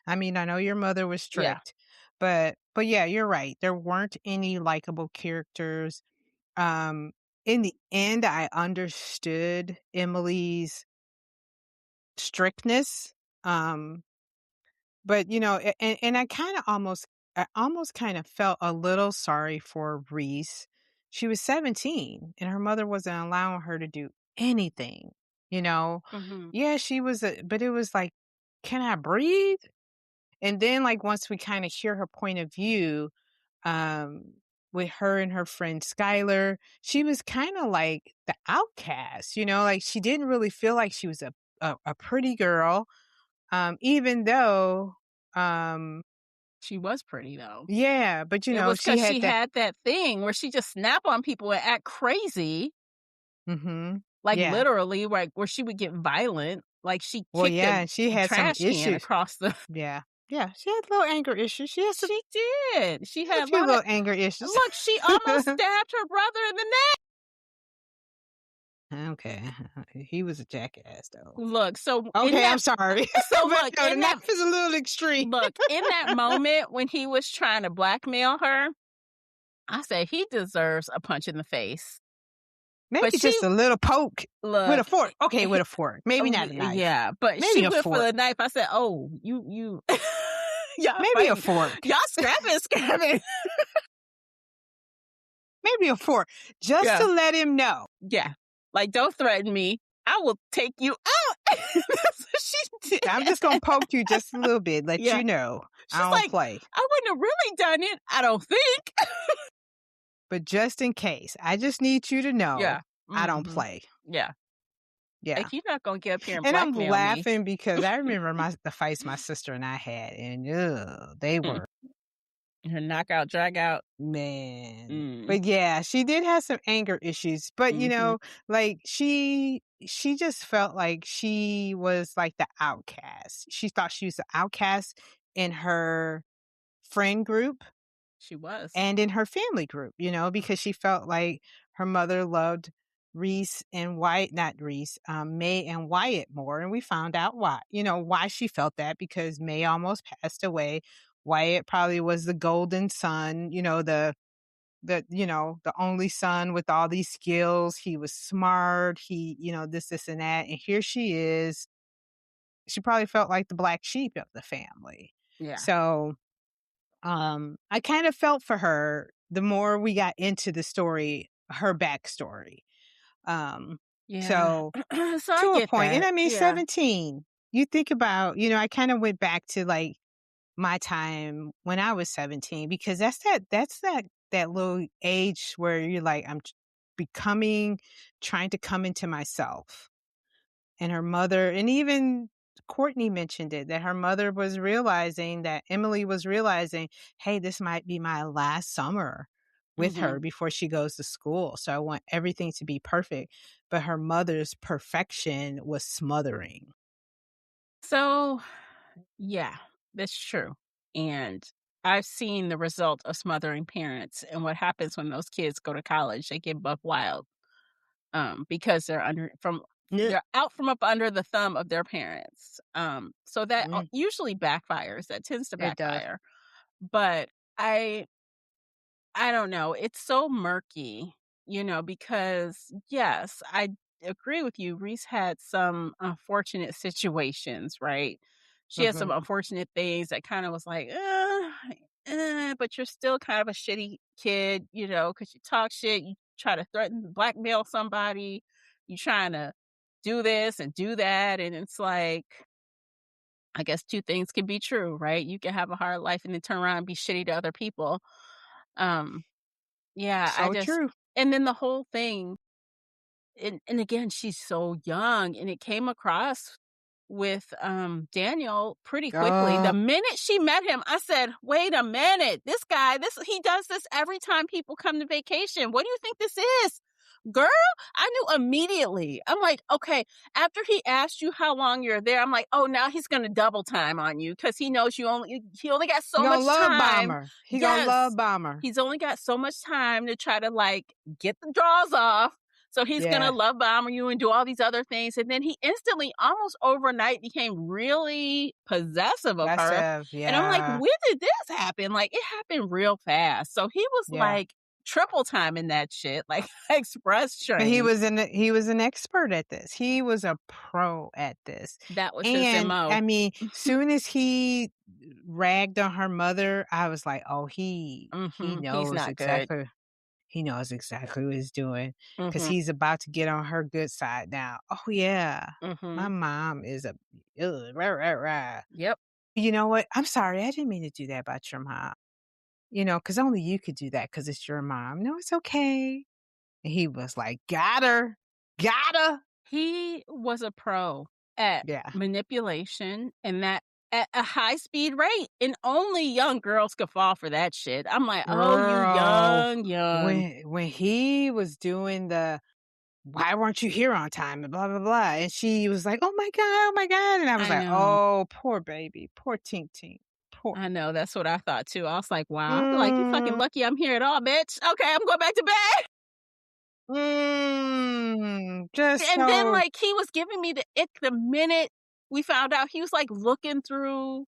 [SPEAKER 2] I mean, I know your mother was
[SPEAKER 1] Yeah.
[SPEAKER 2] strict, but yeah, you're right. There weren't any likable characters. Um, in the end, I understood Emily's strictness. Um, but and I almost kind of felt a little sorry for Reese. She was 17 and her mother wasn't allowing her to do anything, you know.
[SPEAKER 1] Hmm.
[SPEAKER 2] Yeah, but it was like, can I breathe? And then, like, once we kind of hear her point of view, um, with her and her friend Skylar, she was kind of like the outcast, like she didn't really feel like she was a pretty girl. Even though, um,
[SPEAKER 1] She was pretty, though.
[SPEAKER 2] yeah, but
[SPEAKER 1] It was
[SPEAKER 2] she
[SPEAKER 1] because
[SPEAKER 2] had
[SPEAKER 1] she
[SPEAKER 2] that.
[SPEAKER 1] had that thing where she just snap on people and act crazy,
[SPEAKER 2] Hmm.
[SPEAKER 1] like,
[SPEAKER 2] Yeah.
[SPEAKER 1] literally, like, where she would get violent, like, she
[SPEAKER 2] Well,
[SPEAKER 1] kicked a
[SPEAKER 2] yeah, and she had some
[SPEAKER 1] trash can
[SPEAKER 2] issues.
[SPEAKER 1] across the
[SPEAKER 2] Yeah. Yeah. She had little anger issues.
[SPEAKER 1] She did. She
[SPEAKER 2] Had a
[SPEAKER 1] had a
[SPEAKER 2] few
[SPEAKER 1] lot of
[SPEAKER 2] little anger issues.
[SPEAKER 1] look, she almost stabbed her brother in the neck.
[SPEAKER 2] Okay. He was a jackass, though.
[SPEAKER 1] Look,
[SPEAKER 2] Okay, I'm sorry. But
[SPEAKER 1] look,
[SPEAKER 2] no, the knife is a little extreme.
[SPEAKER 1] in that moment when he was trying to blackmail her, I said, "He deserves a punch in the face." But
[SPEAKER 2] Maybe
[SPEAKER 1] she
[SPEAKER 2] just a little poke with a
[SPEAKER 1] look,
[SPEAKER 2] fork. Okay, with a fork. Maybe not a knife.
[SPEAKER 1] yeah, but she
[SPEAKER 2] Maybe a
[SPEAKER 1] went for
[SPEAKER 2] fork.
[SPEAKER 1] the knife. I said, "Oh, you y'all
[SPEAKER 2] Maybe a
[SPEAKER 1] fighting.
[SPEAKER 2] fork.
[SPEAKER 1] Y'all scrapping."
[SPEAKER 2] Maybe a fork. Just
[SPEAKER 1] Yeah,
[SPEAKER 2] to let him know.
[SPEAKER 1] yeah. Like, don't threaten me. I will take you out. That's what she did.
[SPEAKER 2] I'm just gonna poke you just a little bit, let
[SPEAKER 1] Yeah.
[SPEAKER 2] you know. I
[SPEAKER 1] She's
[SPEAKER 2] don't
[SPEAKER 1] like,
[SPEAKER 2] play.
[SPEAKER 1] "I wouldn't have really done it, I don't think."
[SPEAKER 2] But just in case, I just need you to know
[SPEAKER 1] Yeah.
[SPEAKER 2] I don't
[SPEAKER 1] Mhm.
[SPEAKER 2] play.
[SPEAKER 1] Yeah.
[SPEAKER 2] Yeah.
[SPEAKER 1] Like, you're not gonna get up here and
[SPEAKER 2] And I'm
[SPEAKER 1] blackmail me.
[SPEAKER 2] laughing because I remember the fights my sister and I had, and they
[SPEAKER 1] Mm.
[SPEAKER 2] were,
[SPEAKER 1] Her knockout, drag out.
[SPEAKER 2] man.
[SPEAKER 1] Mm.
[SPEAKER 2] But yeah, she did have some anger issues. But
[SPEAKER 1] Mhm.
[SPEAKER 2] like she just felt like she was like the outcast. She thought she was the outcast in her friend group
[SPEAKER 1] She was.
[SPEAKER 2] and in her family group, because she felt like her mother loved Reese and Wyatt, not Reese, May and Wyatt more. And we found out why she felt that, because May almost passed away. Wyatt probably was the golden son, the only son with all these skills. He was smart. He, this and that. And here she is. She probably felt like the black sheep of the family.
[SPEAKER 1] Yeah.
[SPEAKER 2] So, I kind of felt for her the more we got into the story, her backstory. Um,
[SPEAKER 1] Yeah.
[SPEAKER 2] so
[SPEAKER 1] So I
[SPEAKER 2] to a
[SPEAKER 1] get
[SPEAKER 2] point, and
[SPEAKER 1] that.
[SPEAKER 2] I mean,
[SPEAKER 1] Yeah.
[SPEAKER 2] 17, you think about, I kind of went back to like my time when I was 17, because that's that little age where you're like, becoming, trying to come into myself. And her mother, and even Courtney mentioned it, that her mother was realizing, that Emily was realizing, hey, this might be my last summer with her
[SPEAKER 1] Mhm.
[SPEAKER 2] before she goes to school. So I want everything to be perfect. But her mother's perfection was smothering.
[SPEAKER 1] So, yeah, that's true. And I've seen the result of smothering parents and what happens when those kids go to college. They get buck wild, because
[SPEAKER 2] Yeah.
[SPEAKER 1] they're out from up under the thumb of their parents. So that
[SPEAKER 2] Mm,
[SPEAKER 1] usually backfires. That tends to
[SPEAKER 2] it does.
[SPEAKER 1] backfire. But I don't know. It's so murky, because yes, I agree with you. Reese had some unfortunate situations, right? She had some
[SPEAKER 2] Mhm.
[SPEAKER 1] unfortunate things that kind of was like, but you're still kind of a shitty kid, you know, because you talk shit, you try to threaten, blackmail somebody, you trying to do this and do that, and it's like, I guess 2 things can be true, right? You can have a hard life and then turn around and be shitty to other people. Um, yeah, I
[SPEAKER 2] So
[SPEAKER 1] just
[SPEAKER 2] true.
[SPEAKER 1] and then the whole thing and again, she's so young, and it came across with, Daniel pretty quickly. The
[SPEAKER 2] Oh,
[SPEAKER 1] minute she met him, I said, "Wait a minute, this guy, this he does this every time people come to vacation. What do you think this is?" Girl, I knew immediately. I'm like, "Okay," after he asked you how long you're there, I'm like, "Oh, now he's gonna double time on you because he only got
[SPEAKER 2] he
[SPEAKER 1] so
[SPEAKER 2] gonna
[SPEAKER 1] much
[SPEAKER 2] love
[SPEAKER 1] time."
[SPEAKER 2] bomber. He gonna
[SPEAKER 1] Yes.
[SPEAKER 2] love bomber.
[SPEAKER 1] He's only got so much time to try to, like, get the draws off, so he's gonna
[SPEAKER 2] Yeah,
[SPEAKER 1] love bomb you and do all these other things, and then he instantly, almost overnight, became really possessive of
[SPEAKER 2] that's
[SPEAKER 1] her, and I'm like,
[SPEAKER 2] yeah,
[SPEAKER 1] "When did this happen?" Like, it happened real fast, so he was,
[SPEAKER 2] yeah.
[SPEAKER 1] like, triple timing that shit, like, express
[SPEAKER 2] But
[SPEAKER 1] train.
[SPEAKER 2] he was an expert at this. He was a pro at this.
[SPEAKER 1] That was his
[SPEAKER 2] And,
[SPEAKER 1] MO.
[SPEAKER 2] I mean, soon as he ragged on her mother, I was like, "Oh,
[SPEAKER 1] Mhm, he's not good.
[SPEAKER 2] he knows exactly what he's doing because
[SPEAKER 1] Mhm,
[SPEAKER 2] he's about to get on her good side now." Oh, yeah. My
[SPEAKER 1] mhm.
[SPEAKER 2] mom is a rah, rah, rah.
[SPEAKER 1] Yep.
[SPEAKER 2] You know what? I'm sorry, I didn't mean to do that about your mom. You know, because only you could do that because it's your mom. No, it's okay. And he was like, "Got her. Got her."
[SPEAKER 1] He was a pro at
[SPEAKER 2] Yeah.
[SPEAKER 1] manipulation and that at a high speed rate, and only young girls could fall for that shit. I'm like, "Oh, you
[SPEAKER 2] Girl,
[SPEAKER 1] young."
[SPEAKER 2] when he was doing the, "Why weren't you here on time?" and blah, blah, blah, and she was like, oh my god," and I was
[SPEAKER 1] I
[SPEAKER 2] like,
[SPEAKER 1] know.
[SPEAKER 2] "Oh, poor baby. Poor Tink Tink. Poor."
[SPEAKER 1] I know, that's what I thought too. I was like, "Wow." I'd be like, "You fucking
[SPEAKER 2] Mm,
[SPEAKER 1] lucky I'm here at all, bitch. Okay, I'm going back to bed."
[SPEAKER 2] just
[SPEAKER 1] And then,
[SPEAKER 2] so
[SPEAKER 1] like, he was giving me the ick the minute we found out. He was, like, looking through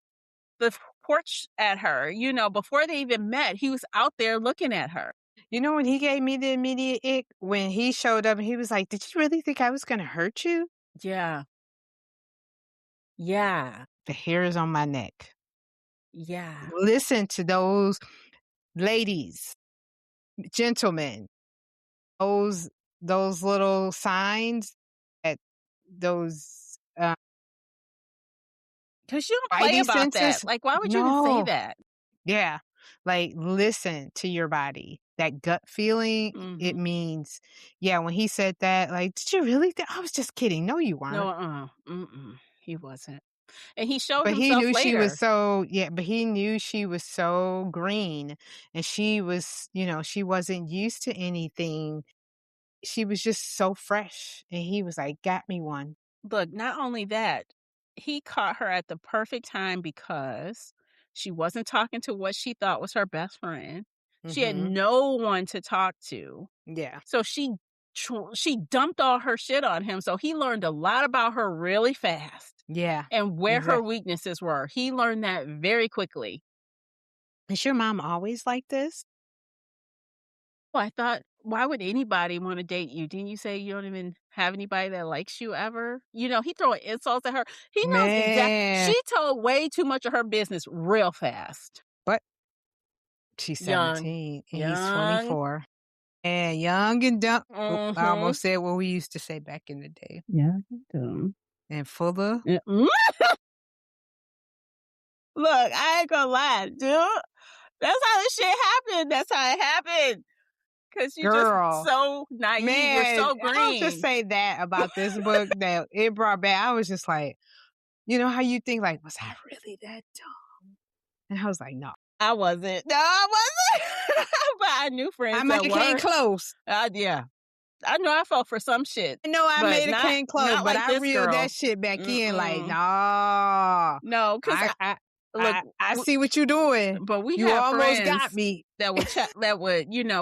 [SPEAKER 1] the porch at her, you know, before they even met. He was out there looking at her.
[SPEAKER 2] you know when he gave me the immediate ick? When he showed up and he was like, "Did you really think I was gonna hurt you?"
[SPEAKER 1] Yeah. Yeah.
[SPEAKER 2] The hairs on my neck.
[SPEAKER 1] Yeah.
[SPEAKER 2] Listen to those ladies, gentlemen, those those little signs at those,
[SPEAKER 1] 'Cause you don't play
[SPEAKER 2] spidey
[SPEAKER 1] about
[SPEAKER 2] senses.
[SPEAKER 1] that. Like, why would you even say
[SPEAKER 2] No.
[SPEAKER 1] that?
[SPEAKER 2] Yeah. Like, listen to your body. That gut feeling, it
[SPEAKER 1] Mhm.
[SPEAKER 2] means yeah, when he said that, like, "Did you really I was just kidding." No, you
[SPEAKER 1] No,
[SPEAKER 2] weren't.
[SPEAKER 1] mm-mm, he wasn't. And he showed
[SPEAKER 2] But he
[SPEAKER 1] himself
[SPEAKER 2] knew she was
[SPEAKER 1] later.
[SPEAKER 2] so yeah, but he knew she was so green, and she was, she wasn't used to anything. She was just so fresh, and he was like, "Got me one."
[SPEAKER 1] Look, not only that, he caught her at the perfect time because she wasn't talking to what she thought was her best friend. She had
[SPEAKER 2] Mhm.
[SPEAKER 1] no one to talk to.
[SPEAKER 2] Yeah.
[SPEAKER 1] So she dumped all her shit on him, so he learned a lot about her really fast
[SPEAKER 2] Yeah.
[SPEAKER 1] and where her
[SPEAKER 2] Exactly.
[SPEAKER 1] weaknesses were. He learned that very quickly.
[SPEAKER 2] Is your mom always like this?
[SPEAKER 1] Well, I thought, why would anybody wanna date you? Didn't you say you don't even have anybody that likes you ever? You know, he throwing insults at her. He knows
[SPEAKER 2] Man,
[SPEAKER 1] she told way too much of her business real fast.
[SPEAKER 2] but she's
[SPEAKER 1] Young.
[SPEAKER 2] 17 and he's
[SPEAKER 1] Young.
[SPEAKER 2] 24. And young and dumb. Oh, I
[SPEAKER 1] Mhm.
[SPEAKER 2] almost said what we used to say back in the day.
[SPEAKER 1] Yeah, dumb.
[SPEAKER 2] And full of
[SPEAKER 1] Yeah, look, I ain't gonna lie, dude. That's how this shit happened. That's how it happened. 'Cause you're just
[SPEAKER 2] girl.
[SPEAKER 1] so naive. You're
[SPEAKER 2] Man,
[SPEAKER 1] so
[SPEAKER 2] I'll just
[SPEAKER 1] green.
[SPEAKER 2] say that about this book that it brought back. I was just like, you know how you think like, was I really that dumb? And I was like, no.
[SPEAKER 1] I wasn't. No, I wasn't. But I knew
[SPEAKER 2] I
[SPEAKER 1] friends
[SPEAKER 2] might
[SPEAKER 1] that
[SPEAKER 2] have came
[SPEAKER 1] were.
[SPEAKER 2] close.
[SPEAKER 1] Yeah. I know I fell for some shit,
[SPEAKER 2] I know I
[SPEAKER 1] but
[SPEAKER 2] made it
[SPEAKER 1] not
[SPEAKER 2] came close,
[SPEAKER 1] not
[SPEAKER 2] but
[SPEAKER 1] like
[SPEAKER 2] I
[SPEAKER 1] this
[SPEAKER 2] reeled that
[SPEAKER 1] girl.
[SPEAKER 2] shit back in like,
[SPEAKER 1] Mm-mm.
[SPEAKER 2] nah.
[SPEAKER 1] No, 'cause
[SPEAKER 2] I I
[SPEAKER 1] look,
[SPEAKER 2] I see what you're doing.
[SPEAKER 1] but we
[SPEAKER 2] You
[SPEAKER 1] have
[SPEAKER 2] almost got
[SPEAKER 1] friends
[SPEAKER 2] me.
[SPEAKER 1] that would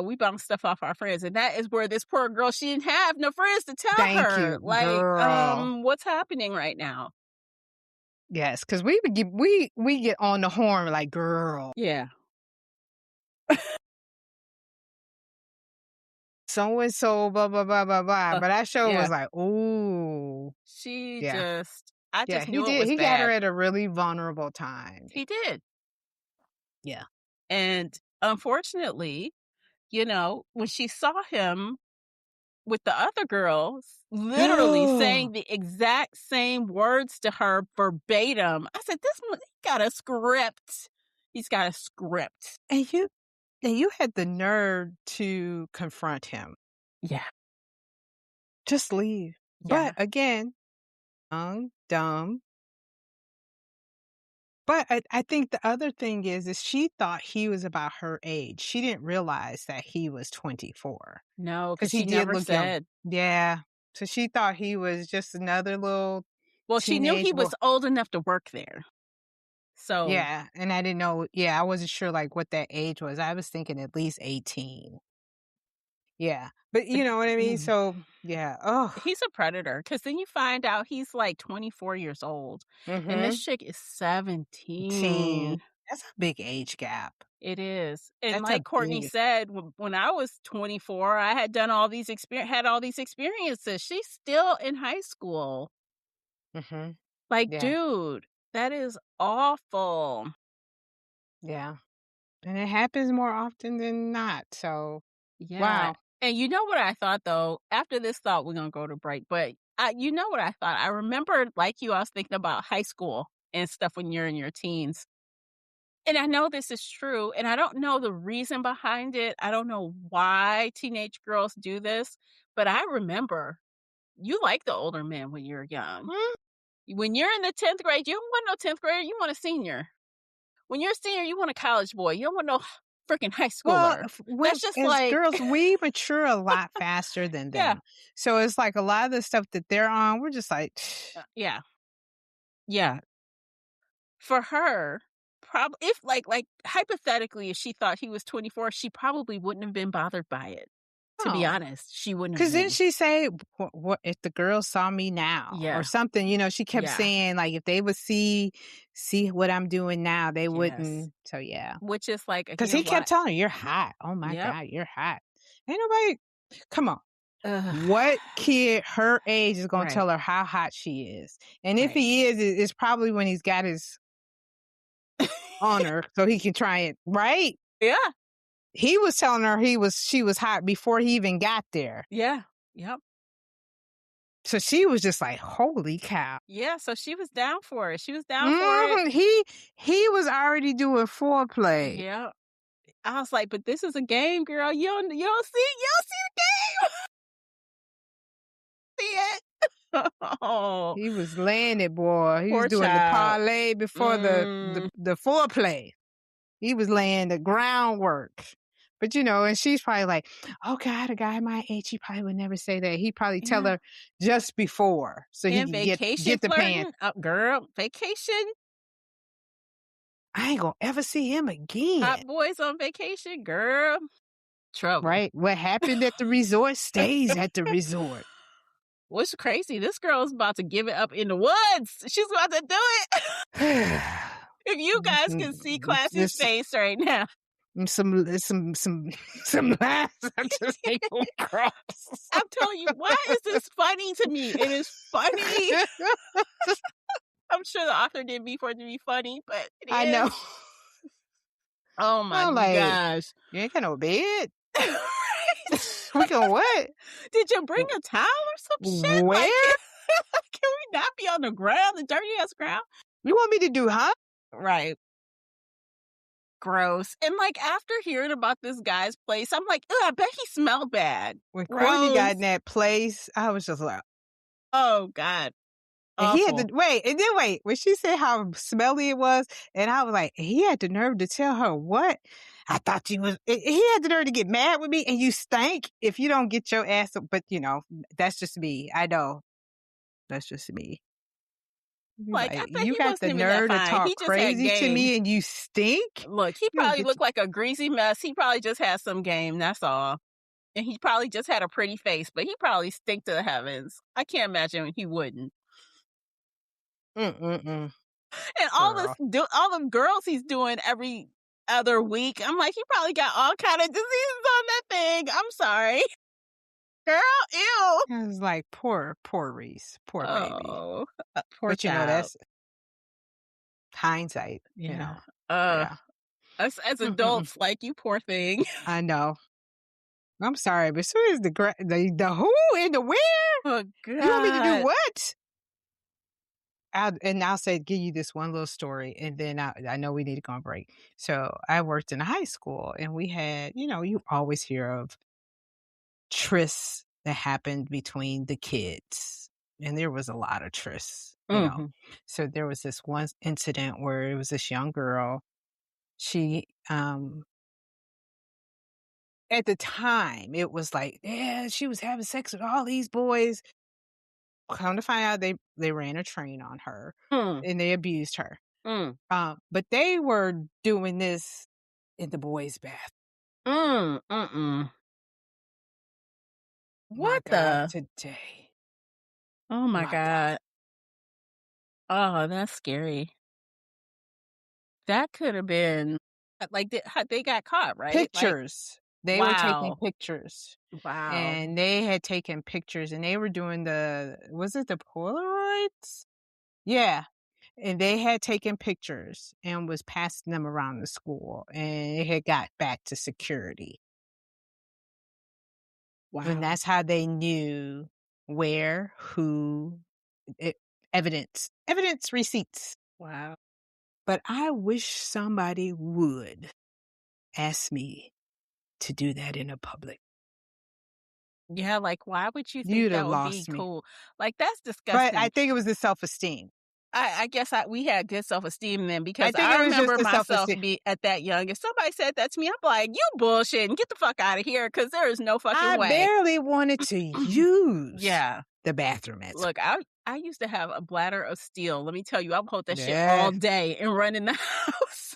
[SPEAKER 1] we bounce stuff off our friends, and that is where this poor girl, she didn't have no friends to tell
[SPEAKER 2] Thank
[SPEAKER 1] her,
[SPEAKER 2] you,
[SPEAKER 1] like,
[SPEAKER 2] girl.
[SPEAKER 1] what's happening right now?
[SPEAKER 2] Yes, because we would get we get on the horn like, girl,
[SPEAKER 1] Yeah.
[SPEAKER 2] so and so, blah blah blah blah blah. But that show was
[SPEAKER 1] Yeah.
[SPEAKER 2] like, ooh,
[SPEAKER 1] She
[SPEAKER 2] yeah,
[SPEAKER 1] just I
[SPEAKER 2] yeah.
[SPEAKER 1] just
[SPEAKER 2] He
[SPEAKER 1] knew it
[SPEAKER 2] did.
[SPEAKER 1] was
[SPEAKER 2] He got her
[SPEAKER 1] bad.
[SPEAKER 2] at a really vulnerable time.
[SPEAKER 1] He did.
[SPEAKER 2] Yeah.
[SPEAKER 1] And unfortunately, when she saw him with the other girls, literally saying the exact same words to her verbatim, I said, he got a script. He's got a script.
[SPEAKER 2] And you had the nerve to confront him.
[SPEAKER 1] Yeah.
[SPEAKER 2] Just leave.
[SPEAKER 1] Yeah.
[SPEAKER 2] But again, dumb. But I think the other thing is she thought he was about her age. She didn't realize that he was 24.
[SPEAKER 1] No, because
[SPEAKER 2] Because he
[SPEAKER 1] she
[SPEAKER 2] did
[SPEAKER 1] never
[SPEAKER 2] look young.
[SPEAKER 1] said.
[SPEAKER 2] Yeah. So she thought he was just another little
[SPEAKER 1] Well, she knew
[SPEAKER 2] teenage
[SPEAKER 1] he
[SPEAKER 2] boy.
[SPEAKER 1] was old enough to work there. So
[SPEAKER 2] Yeah. And I didn't know. Yeah. I wasn't sure like what that age was. I was thinking at least 18. Yeah. But you know what I mean? So yeah. Oh.
[SPEAKER 1] he's a predator, because then you find out he's like 24 years old, and this chick is
[SPEAKER 2] 18.
[SPEAKER 1] 17.
[SPEAKER 2] That's a big age gap.
[SPEAKER 1] It is. And
[SPEAKER 2] That's a
[SPEAKER 1] like Courtney
[SPEAKER 2] big.
[SPEAKER 1] said, when I was 24, I had done all these had all these experiences. She's still in high school. Like,
[SPEAKER 2] Yeah.
[SPEAKER 1] dude, that is awful.
[SPEAKER 2] Yeah. And it happens more often than not. So,
[SPEAKER 1] Yeah.
[SPEAKER 2] wow.
[SPEAKER 1] And you know what I thought, though? After this thought, we're going to go to break. But you know what I thought? I remember, like you, I was thinking about high school and stuff when you're in your teens. And I know this is true, and I don't know the reason behind it. I don't know why teenage girls do this, but I remember you like the older men when you're young. When you're in the 10th grade, you don't want no 10th grader, you want a senior. When you're a senior, you want a college boy. You don't want no freaking high schooler.
[SPEAKER 2] Well,
[SPEAKER 1] That's just
[SPEAKER 2] as
[SPEAKER 1] like
[SPEAKER 2] girls, we mature a lot faster than them.
[SPEAKER 1] Yeah.
[SPEAKER 2] So it's like a lot of the stuff that they're on, we're just like,
[SPEAKER 1] yeah. Yeah. For her, probably if like hypothetically, if she thought he was 24, she probably wouldn't have been bothered by it. To be honest, she wouldn't have
[SPEAKER 2] because
[SPEAKER 1] been.
[SPEAKER 2] then she say, what if the girls saw me now or something, she kept saying like, if they would see what I'm doing now, they wouldn't. So yeah.
[SPEAKER 1] Which is like,
[SPEAKER 2] Because he kept telling her, you're hot. Oh my
[SPEAKER 1] Yep.
[SPEAKER 2] God, you're hot. Ain't nobody, come on. What kid her age is going to tell her how hot she is? And if he is, it's probably when he's got his honor so he can try it, right?
[SPEAKER 1] Yeah.
[SPEAKER 2] He was telling her she was hot before he even got there.
[SPEAKER 1] Yeah. Yep.
[SPEAKER 2] So she was just like, holy cow.
[SPEAKER 1] Yeah, so she was down for it. She was down for it.
[SPEAKER 2] He was already doing foreplay.
[SPEAKER 1] Yeah. I was like, but this is a game, girl. You don't see the game. See it. Oh.
[SPEAKER 2] He was laying it, boy. He
[SPEAKER 1] Poor
[SPEAKER 2] was doing the parlay before the foreplay. He was laying the groundwork. But and she's probably like, oh God, a guy my age, he probably would never say that. He'd probably tell her just before so he can get the pants.
[SPEAKER 1] Girl, vacation.
[SPEAKER 2] I ain't gonna ever see him again.
[SPEAKER 1] Hot boys on vacation, girl. Trouble.
[SPEAKER 2] Right? What happened at the resort stays at the resort.
[SPEAKER 1] What's crazy? This girl's about to give it up in the woods. She's about to do it. If you guys can see Classy's face right now.
[SPEAKER 2] Some lines I just ain't gonna cross.
[SPEAKER 1] I'm telling you, why is this funny to me? It is funny. I'm sure the author didn't mean for it to be funny, but it is.
[SPEAKER 2] I know.
[SPEAKER 1] Oh my gosh.
[SPEAKER 2] You ain't got no bed. We can what?
[SPEAKER 1] Did you bring a towel or some shit?
[SPEAKER 2] Where?
[SPEAKER 1] Can we not be on the ground, the dirty ass ground?
[SPEAKER 2] You want me to do, huh?
[SPEAKER 1] Right. Gross. And after hearing about this guy's place, I'm like, I bet he smelled bad.
[SPEAKER 2] When Courtney got in that place, I was just like,
[SPEAKER 1] oh God.
[SPEAKER 2] And he had to wait. When she said how smelly it was, and I was like, he had the nerve to tell her what? I thought you was. He had the nerve to get mad with me, and you stank if you don't get your ass up. But that's just me. I know. That's just me.
[SPEAKER 1] I bet
[SPEAKER 2] you
[SPEAKER 1] he
[SPEAKER 2] got
[SPEAKER 1] wasn't
[SPEAKER 2] the
[SPEAKER 1] even that
[SPEAKER 2] nerve to
[SPEAKER 1] fine.
[SPEAKER 2] talk
[SPEAKER 1] He just
[SPEAKER 2] crazy
[SPEAKER 1] had
[SPEAKER 2] to
[SPEAKER 1] game.
[SPEAKER 2] me, and you stink.
[SPEAKER 1] Look, he probably looked like a greasy mess. He probably just had some game. That's all. And he probably just had a pretty face, but he probably stink to the heavens. I can't imagine he wouldn't. And all the girls he's doing every other week, I'm like, he probably got all kind of diseases on that thing. I'm sorry. Girl, ew.
[SPEAKER 2] I was like, poor Reese. Poor baby.
[SPEAKER 1] Poor
[SPEAKER 2] but
[SPEAKER 1] child.
[SPEAKER 2] that's hindsight.
[SPEAKER 1] Yeah.
[SPEAKER 2] Yeah.
[SPEAKER 1] Us as adults, like, you poor thing.
[SPEAKER 2] I know. I'm sorry, but as soon as the who and the where,
[SPEAKER 1] Oh,
[SPEAKER 2] you want me to do
[SPEAKER 1] God.
[SPEAKER 2] what? I'll say, give you this one little story, and then I know we need to go on break. So I worked in a high school, and we had, you always hear of trysts that happened between the kids, and there was a lot of trysts. So there was this one incident where it was this young girl. She, at the time, it was like, yeah, she was having sex with all these boys. Come to find out, they ran a train on her,
[SPEAKER 1] Mm,
[SPEAKER 2] and they abused her.
[SPEAKER 1] mm,
[SPEAKER 2] But they were doing this in the boys' bath.
[SPEAKER 1] mm.
[SPEAKER 2] My
[SPEAKER 1] What
[SPEAKER 2] God,
[SPEAKER 1] the?
[SPEAKER 2] today.
[SPEAKER 1] Oh, my
[SPEAKER 2] My God.
[SPEAKER 1] God. Oh, that's scary. That could have been like, they got caught, right? Like,
[SPEAKER 2] Pictures. They were taking
[SPEAKER 1] wow.
[SPEAKER 2] pictures.
[SPEAKER 1] Wow.
[SPEAKER 2] And they had taken pictures, and they were doing was it the Polaroids? Yeah. And they had taken pictures and was passing them around the school, and it had got back to security. And
[SPEAKER 1] Wow.
[SPEAKER 2] that's how they knew where, who, it, evidence receipts.
[SPEAKER 1] Wow.
[SPEAKER 2] But I wish somebody would ask me to do that in a public.
[SPEAKER 1] Yeah, like, why would you think
[SPEAKER 2] You'd
[SPEAKER 1] that
[SPEAKER 2] have
[SPEAKER 1] would be
[SPEAKER 2] lost me.
[SPEAKER 1] cool? Like, that's
[SPEAKER 2] But I
[SPEAKER 1] disgusting.
[SPEAKER 2] think it was the self-esteem.
[SPEAKER 1] I guess we had good self-esteem then,
[SPEAKER 2] I
[SPEAKER 1] because
[SPEAKER 2] think it
[SPEAKER 1] I
[SPEAKER 2] was just
[SPEAKER 1] remember
[SPEAKER 2] the
[SPEAKER 1] myself
[SPEAKER 2] self-esteem.
[SPEAKER 1] be at that young. If somebody said that to me, I'm like, "You bullshitting. Get the fuck out of here," because there is no fucking
[SPEAKER 2] I
[SPEAKER 1] way.
[SPEAKER 2] barely wanted to use
[SPEAKER 1] Yeah.
[SPEAKER 2] the bathroom at
[SPEAKER 1] Look, I used to have a bladder of steel. Let me tell you, I would hold that shit all
[SPEAKER 2] Yeah.
[SPEAKER 1] day and run in the house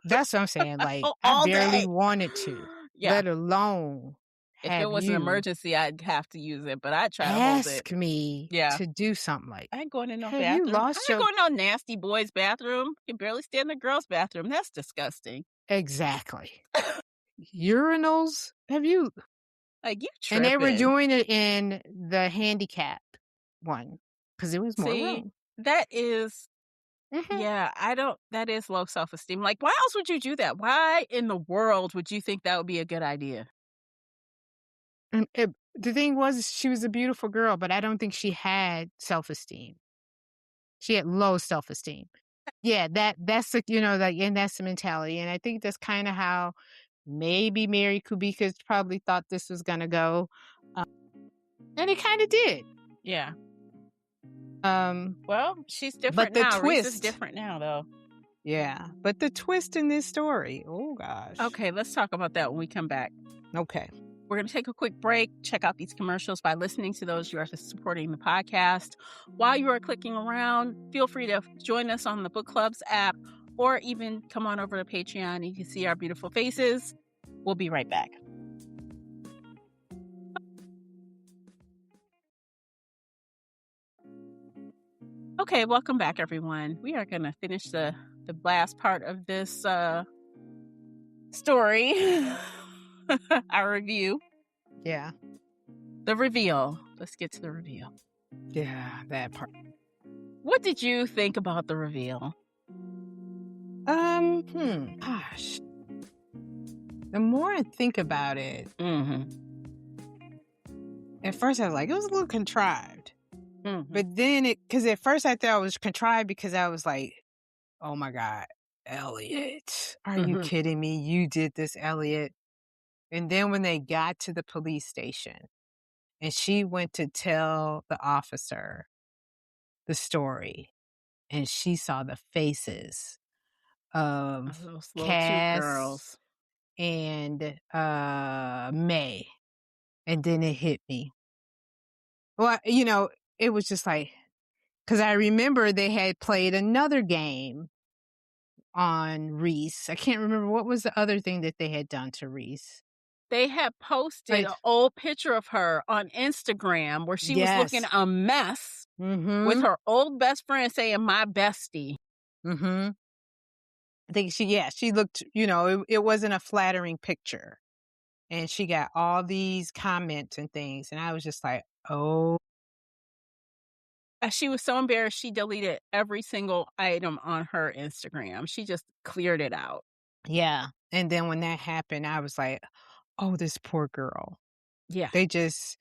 [SPEAKER 2] That's what I'm saying. Like, I
[SPEAKER 1] all
[SPEAKER 2] barely
[SPEAKER 1] day.
[SPEAKER 2] wanted to,
[SPEAKER 1] Yeah.
[SPEAKER 2] let alone
[SPEAKER 1] If it
[SPEAKER 2] have
[SPEAKER 1] was an
[SPEAKER 2] you
[SPEAKER 1] emergency, I'd have to use it, but I try to hold it.
[SPEAKER 2] ask me
[SPEAKER 1] Yeah.
[SPEAKER 2] to do something like,
[SPEAKER 1] I ain't going in no
[SPEAKER 2] have you
[SPEAKER 1] bathroom. I'm
[SPEAKER 2] lost
[SPEAKER 1] not
[SPEAKER 2] your
[SPEAKER 1] going in no nasty boy's bathroom. You can barely stay in the girl's bathroom. That's disgusting.
[SPEAKER 2] exactly urinals? Have you?
[SPEAKER 1] Like, you
[SPEAKER 2] And they were
[SPEAKER 1] tripping.
[SPEAKER 2] doing it in the handicap one because it was more
[SPEAKER 1] See,
[SPEAKER 2] room.
[SPEAKER 1] that is,
[SPEAKER 2] Mhm.
[SPEAKER 1] yeah, that is low self-esteem. Like, why else would you do that? Why in the world would you think that would be a good idea?
[SPEAKER 2] And the thing was, she was a beautiful girl, but I don't think she had self-esteem. She had low self-esteem. Yeah, that's like, and that's the mentality. And I think that's kind of how maybe Mary Kubica probably thought this was gonna go. And it kind of did.
[SPEAKER 1] Yeah.
[SPEAKER 2] Um,
[SPEAKER 1] Well, she's
[SPEAKER 2] but
[SPEAKER 1] different
[SPEAKER 2] the
[SPEAKER 1] now. Reese is
[SPEAKER 2] twist,
[SPEAKER 1] different now, though.
[SPEAKER 2] yeah, but the twist in this story, oh gosh.
[SPEAKER 1] Okay, let's talk about that when we come back.
[SPEAKER 2] Okay.
[SPEAKER 1] We're going to take a quick break. Check out these commercials. By listening to those, you are supporting the podcast. While you are clicking around, feel free to join us on the Book Clubs app, or even come on over to Patreon and you can see our beautiful faces. We'll be right back. Okay, welcome back, everyone. We are going to finish the last part of this story, our review.
[SPEAKER 2] Yeah.
[SPEAKER 1] The reveal. Let's get to the reveal.
[SPEAKER 2] Yeah, that part.
[SPEAKER 1] What did you think about the reveal?
[SPEAKER 2] Gosh. The more I think about it, at first I was like, it was a little contrived. But then because at first I thought it was contrived because I was like, oh my God, Elliot, are you kidding me? You did this, Elliot. And then when they got to the police station and she went to tell the officer the story and she saw the faces of
[SPEAKER 1] Those little two
[SPEAKER 2] Cass
[SPEAKER 1] girls
[SPEAKER 2] and May. And then it hit me. Well, it was just like, because I remember they had played another game on Reese. I can't remember what was the other thing that they had done to Reese.
[SPEAKER 1] They had posted an old picture of her on Instagram where she was looking a mess with her old best friend saying, "My bestie."
[SPEAKER 2] I think she looked, it wasn't a flattering picture. And she got all these comments and things. And I was just like, oh.
[SPEAKER 1] She was so embarrassed, she deleted every single item on her Instagram. She just cleared it out.
[SPEAKER 2] Yeah, and then when that happened, I was like, "Oh, this poor girl."
[SPEAKER 1] Yeah.
[SPEAKER 2] They just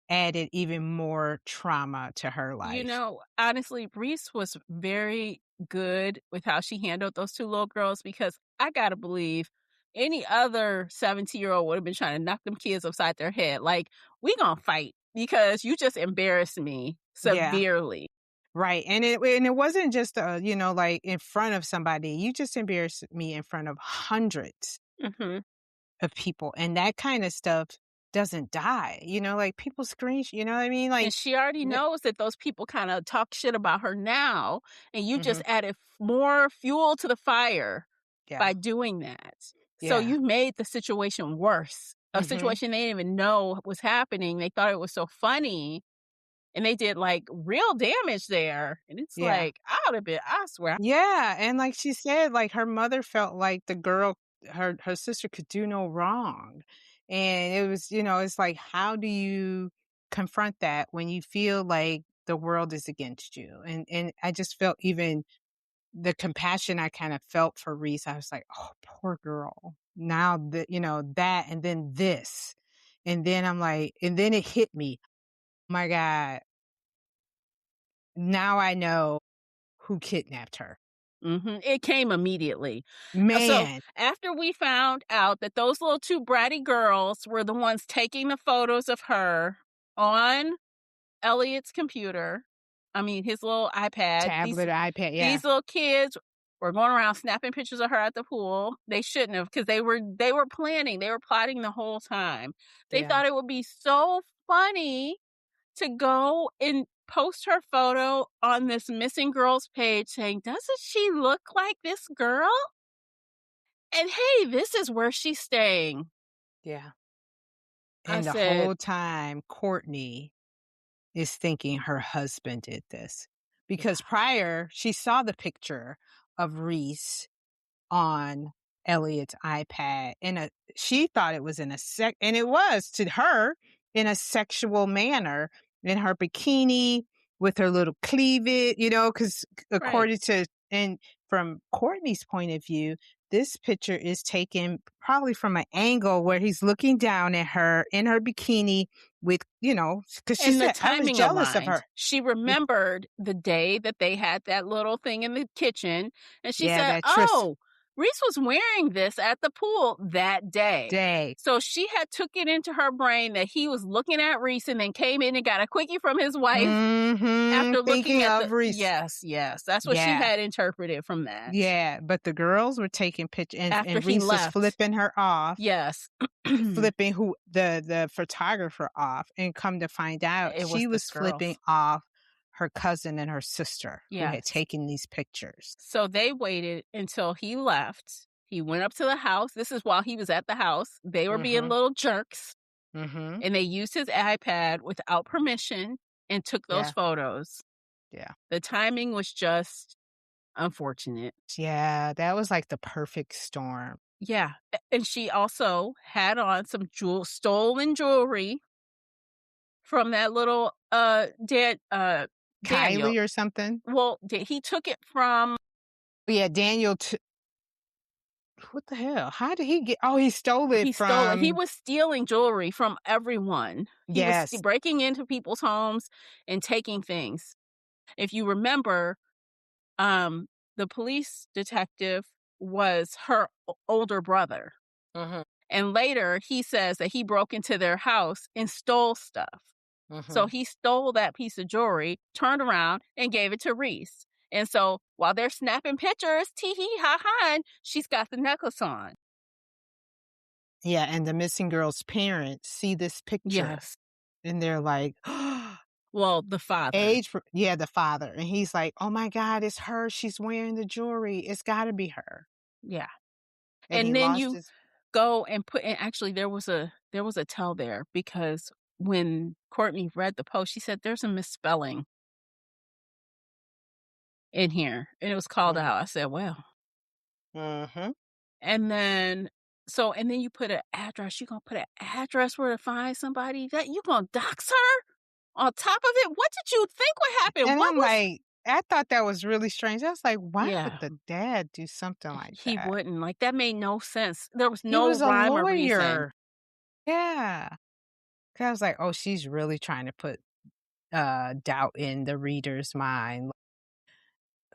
[SPEAKER 2] added even more trauma to her life.
[SPEAKER 1] Honestly, Reese was very good with how she handled those two little girls because I gotta believe any other 17-year-old would have been trying to knock them kids upside their head. Like, we gonna fight because you just embarrassed me
[SPEAKER 2] Yeah,
[SPEAKER 1] severely.
[SPEAKER 2] right, and it wasn't just, like, in front of somebody, you just embarrassed me in front of hundreds
[SPEAKER 1] Hmm.
[SPEAKER 2] of people, and that kinda stuff doesn't die, like, people you know what I mean?
[SPEAKER 1] And
[SPEAKER 2] Like,
[SPEAKER 1] she already
[SPEAKER 2] the
[SPEAKER 1] knows that those people kind of talk shit about her now, and you just
[SPEAKER 2] Mhm,
[SPEAKER 1] added more fuel to the fire
[SPEAKER 2] yeah,
[SPEAKER 1] by doing that. So
[SPEAKER 2] yeah,
[SPEAKER 1] you made the situation worse. A
[SPEAKER 2] mhm,
[SPEAKER 1] situation they didn't even know was happening. They thought it was so funny, and they did like real damage there. And it's
[SPEAKER 2] yeah.
[SPEAKER 1] like, I would have been, I swear.
[SPEAKER 2] Yeah, and like she said, like, her mother felt like the girl her sister could do no wrong, and it was it's like, how do you confront that when you feel like the world is against you? And I just felt even the compassion I kinda felt for Reese, I was like, "Oh, poor girl." Now that that and then this, and then I'm like and then it hit me, "My god, now I know who kidnapped her."
[SPEAKER 1] It came immediately. So
[SPEAKER 2] Man,
[SPEAKER 1] after we found out that those little two bratty girls were the ones taking the photos of her on Elliot's computer, I mean, his little iPad.
[SPEAKER 2] tablet, iPad, yeah.
[SPEAKER 1] These little kids were going around snapping pictures of her at the pool. They shouldn't have because they were planning, they were plotting the whole time. They
[SPEAKER 2] Yeah.
[SPEAKER 1] thought it would be so funny to go and post her photo on this missing girls page saying, "Doesn't she look like this girl? And hey, this is where she's staying."
[SPEAKER 2] Yeah.
[SPEAKER 1] I
[SPEAKER 2] And the
[SPEAKER 1] said,
[SPEAKER 2] whole time, Courtney is thinking her husband did this.
[SPEAKER 1] yeah,
[SPEAKER 2] Because prior, she saw the picture of Reese on Elliot's iPad she thought it was in a and it was to her in a sexual manner in her bikini with her little cleavage, because
[SPEAKER 1] right.
[SPEAKER 2] according to and from Courtney's point of view, this picture is taken probably from an angle where he's looking down at her in her bikini with, because she
[SPEAKER 1] And the
[SPEAKER 2] said, I was
[SPEAKER 1] timing
[SPEAKER 2] jealous of
[SPEAKER 1] aligned.
[SPEAKER 2] her.
[SPEAKER 1] She
[SPEAKER 2] Y-
[SPEAKER 1] remembered the day that they had that little thing in the kitchen, and she
[SPEAKER 2] Yeah,
[SPEAKER 1] said,
[SPEAKER 2] that tryst
[SPEAKER 1] "Oh, Reese was wearing this at the pool that day."
[SPEAKER 2] day.
[SPEAKER 1] So she had took it into her brain that he was looking at Reese and then came in and got a quickie from his wife
[SPEAKER 2] Mhm,
[SPEAKER 1] after looking
[SPEAKER 2] thinking
[SPEAKER 1] at
[SPEAKER 2] of Reese.
[SPEAKER 1] yes, yes. That's what she
[SPEAKER 2] Yeah,
[SPEAKER 1] had interpreted from that.
[SPEAKER 2] yeah, but the girls were taking pictures,
[SPEAKER 1] After
[SPEAKER 2] and
[SPEAKER 1] he
[SPEAKER 2] Reese was
[SPEAKER 1] left.
[SPEAKER 2] flipping her off,
[SPEAKER 1] Yes.
[SPEAKER 2] flipping who the photographer off, and come to find out,
[SPEAKER 1] It
[SPEAKER 2] she
[SPEAKER 1] was
[SPEAKER 2] was
[SPEAKER 1] this
[SPEAKER 2] flipping
[SPEAKER 1] girl's.
[SPEAKER 2] off her cousin and her sister who had
[SPEAKER 1] Yes.
[SPEAKER 2] taken these pictures.
[SPEAKER 1] So they waited until he left. He went up to the house. This is while he was at the house. They were being
[SPEAKER 2] Mhm,
[SPEAKER 1] little jerks,
[SPEAKER 2] mhm,
[SPEAKER 1] and they used his iPad without permission and took those
[SPEAKER 2] yeah,
[SPEAKER 1] photos.
[SPEAKER 2] yeah.
[SPEAKER 1] The timing was just unfortunate.
[SPEAKER 2] Yeah, that was like the perfect storm.
[SPEAKER 1] Yeah. And she also had on some stolen jewelry from that little Daniel.
[SPEAKER 2] Kylie or something?
[SPEAKER 1] Well, he took it from
[SPEAKER 2] Yeah, Daniel what the hell? How did he get he stole it
[SPEAKER 1] he stole it. He
[SPEAKER 2] from
[SPEAKER 1] was stealing jewelry from everyone. He was
[SPEAKER 2] yes.
[SPEAKER 1] breaking into people's homes and taking things. If you remember, um, the police detective was her older brother.
[SPEAKER 2] Mhm,
[SPEAKER 1] And later he says that he broke into their house and stole stuff. So
[SPEAKER 2] mhm.
[SPEAKER 1] he stole that piece of jewelry, turned around and gave it to Reese. And so while they're snapping pictures, tee hee ha ha, she's got the necklace on.
[SPEAKER 2] Yeah, and the missing girl's parents see this picture,
[SPEAKER 1] Yes.
[SPEAKER 2] and they're like,
[SPEAKER 1] Well, the father.
[SPEAKER 2] yeah, the father, and he's like, "Oh my god, it's her, she's wearing the jewelry, it's gotta be her,"
[SPEAKER 1] Yeah.
[SPEAKER 2] and he
[SPEAKER 1] And then
[SPEAKER 2] lost
[SPEAKER 1] you
[SPEAKER 2] his
[SPEAKER 1] go and and actually there was a tell there because when Courtney read the post, she said there's a misspelling in here and it was called
[SPEAKER 2] mhm,
[SPEAKER 1] out. I said, well,
[SPEAKER 2] mhm.
[SPEAKER 1] and then and then you put an address. You gonna put an address where to find somebody that you gonna dox her on top of it? What did you think would happen?
[SPEAKER 2] And
[SPEAKER 1] What
[SPEAKER 2] I'm
[SPEAKER 1] was
[SPEAKER 2] like I thought that was really strange. I was like, why would
[SPEAKER 1] Yeah.
[SPEAKER 2] the dad do something like
[SPEAKER 1] He
[SPEAKER 2] that?
[SPEAKER 1] wouldn't. Like, that made no sense. There was
[SPEAKER 2] He
[SPEAKER 1] no
[SPEAKER 2] was a
[SPEAKER 1] rhyme or reason.
[SPEAKER 2] lawyer. Yeah. 'Cause I was like, "Oh, she's really trying to put, doubt in the reader's mind."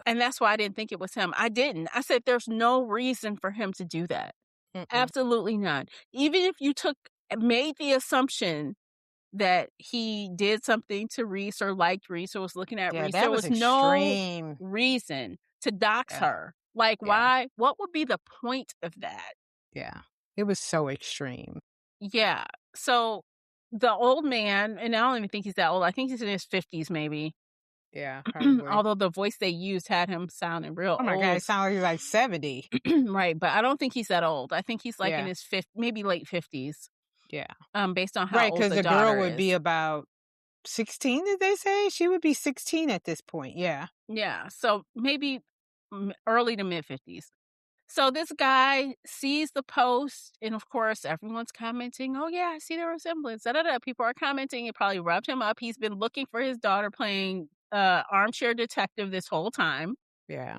[SPEAKER 1] And that's why I didn't think it was him. I didn't. I said, there's no reason for him to do that.
[SPEAKER 2] Mm-mm.
[SPEAKER 1] Absolutely none. Even if you made the assumption that he did something to Reese or liked Reese or was looking at
[SPEAKER 2] Yeah,
[SPEAKER 1] Reese,
[SPEAKER 2] that
[SPEAKER 1] there
[SPEAKER 2] was
[SPEAKER 1] was no
[SPEAKER 2] extreme.
[SPEAKER 1] reason to dox
[SPEAKER 2] Yeah,
[SPEAKER 1] her. Like,
[SPEAKER 2] yeah,
[SPEAKER 1] why? What would be the point of that?
[SPEAKER 2] yeah. It was so extreme.
[SPEAKER 1] Yeah. So the old man, and I don't even think he's that old. I think he's in his 50s, maybe.
[SPEAKER 2] Yeah, probably.
[SPEAKER 1] Although the voice they used had him sounding real
[SPEAKER 2] Oh my god, it
[SPEAKER 1] old.
[SPEAKER 2] sounded like he's like 70.
[SPEAKER 1] Right. But I don't think he's that old. I think he's like in
[SPEAKER 2] Yeah,
[SPEAKER 1] his maybe late 50s,
[SPEAKER 2] yeah.
[SPEAKER 1] based on how
[SPEAKER 2] Right,
[SPEAKER 1] old
[SPEAKER 2] because
[SPEAKER 1] the
[SPEAKER 2] the girl
[SPEAKER 1] daughter
[SPEAKER 2] would be
[SPEAKER 1] is.
[SPEAKER 2] about 16, did they say? She would be 16 at this point, yeah.
[SPEAKER 1] Yeah. So maybe early to mid 50s. So this guy sees the post, and of course, everyone's commenting, "Oh yeah, I see the resemblance." Da, da, da. People are commenting. It probably rubbed him up. He's been looking for his daughter playing armchair detective this whole time,
[SPEAKER 2] Yeah.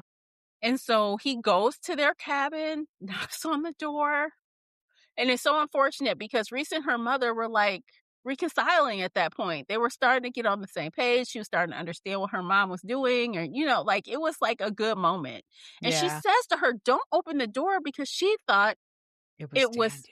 [SPEAKER 1] and so he goes to their cabin, knocks on the door, and it's so unfortunate because Reese and her mother were like reconciling at that point. They were starting to get on the same page. She was starting to understand what her mom was doing, or like it was like a good moment. And she
[SPEAKER 2] Yeah.
[SPEAKER 1] says to her, "Don't open the door," because she thought
[SPEAKER 2] It was
[SPEAKER 1] it was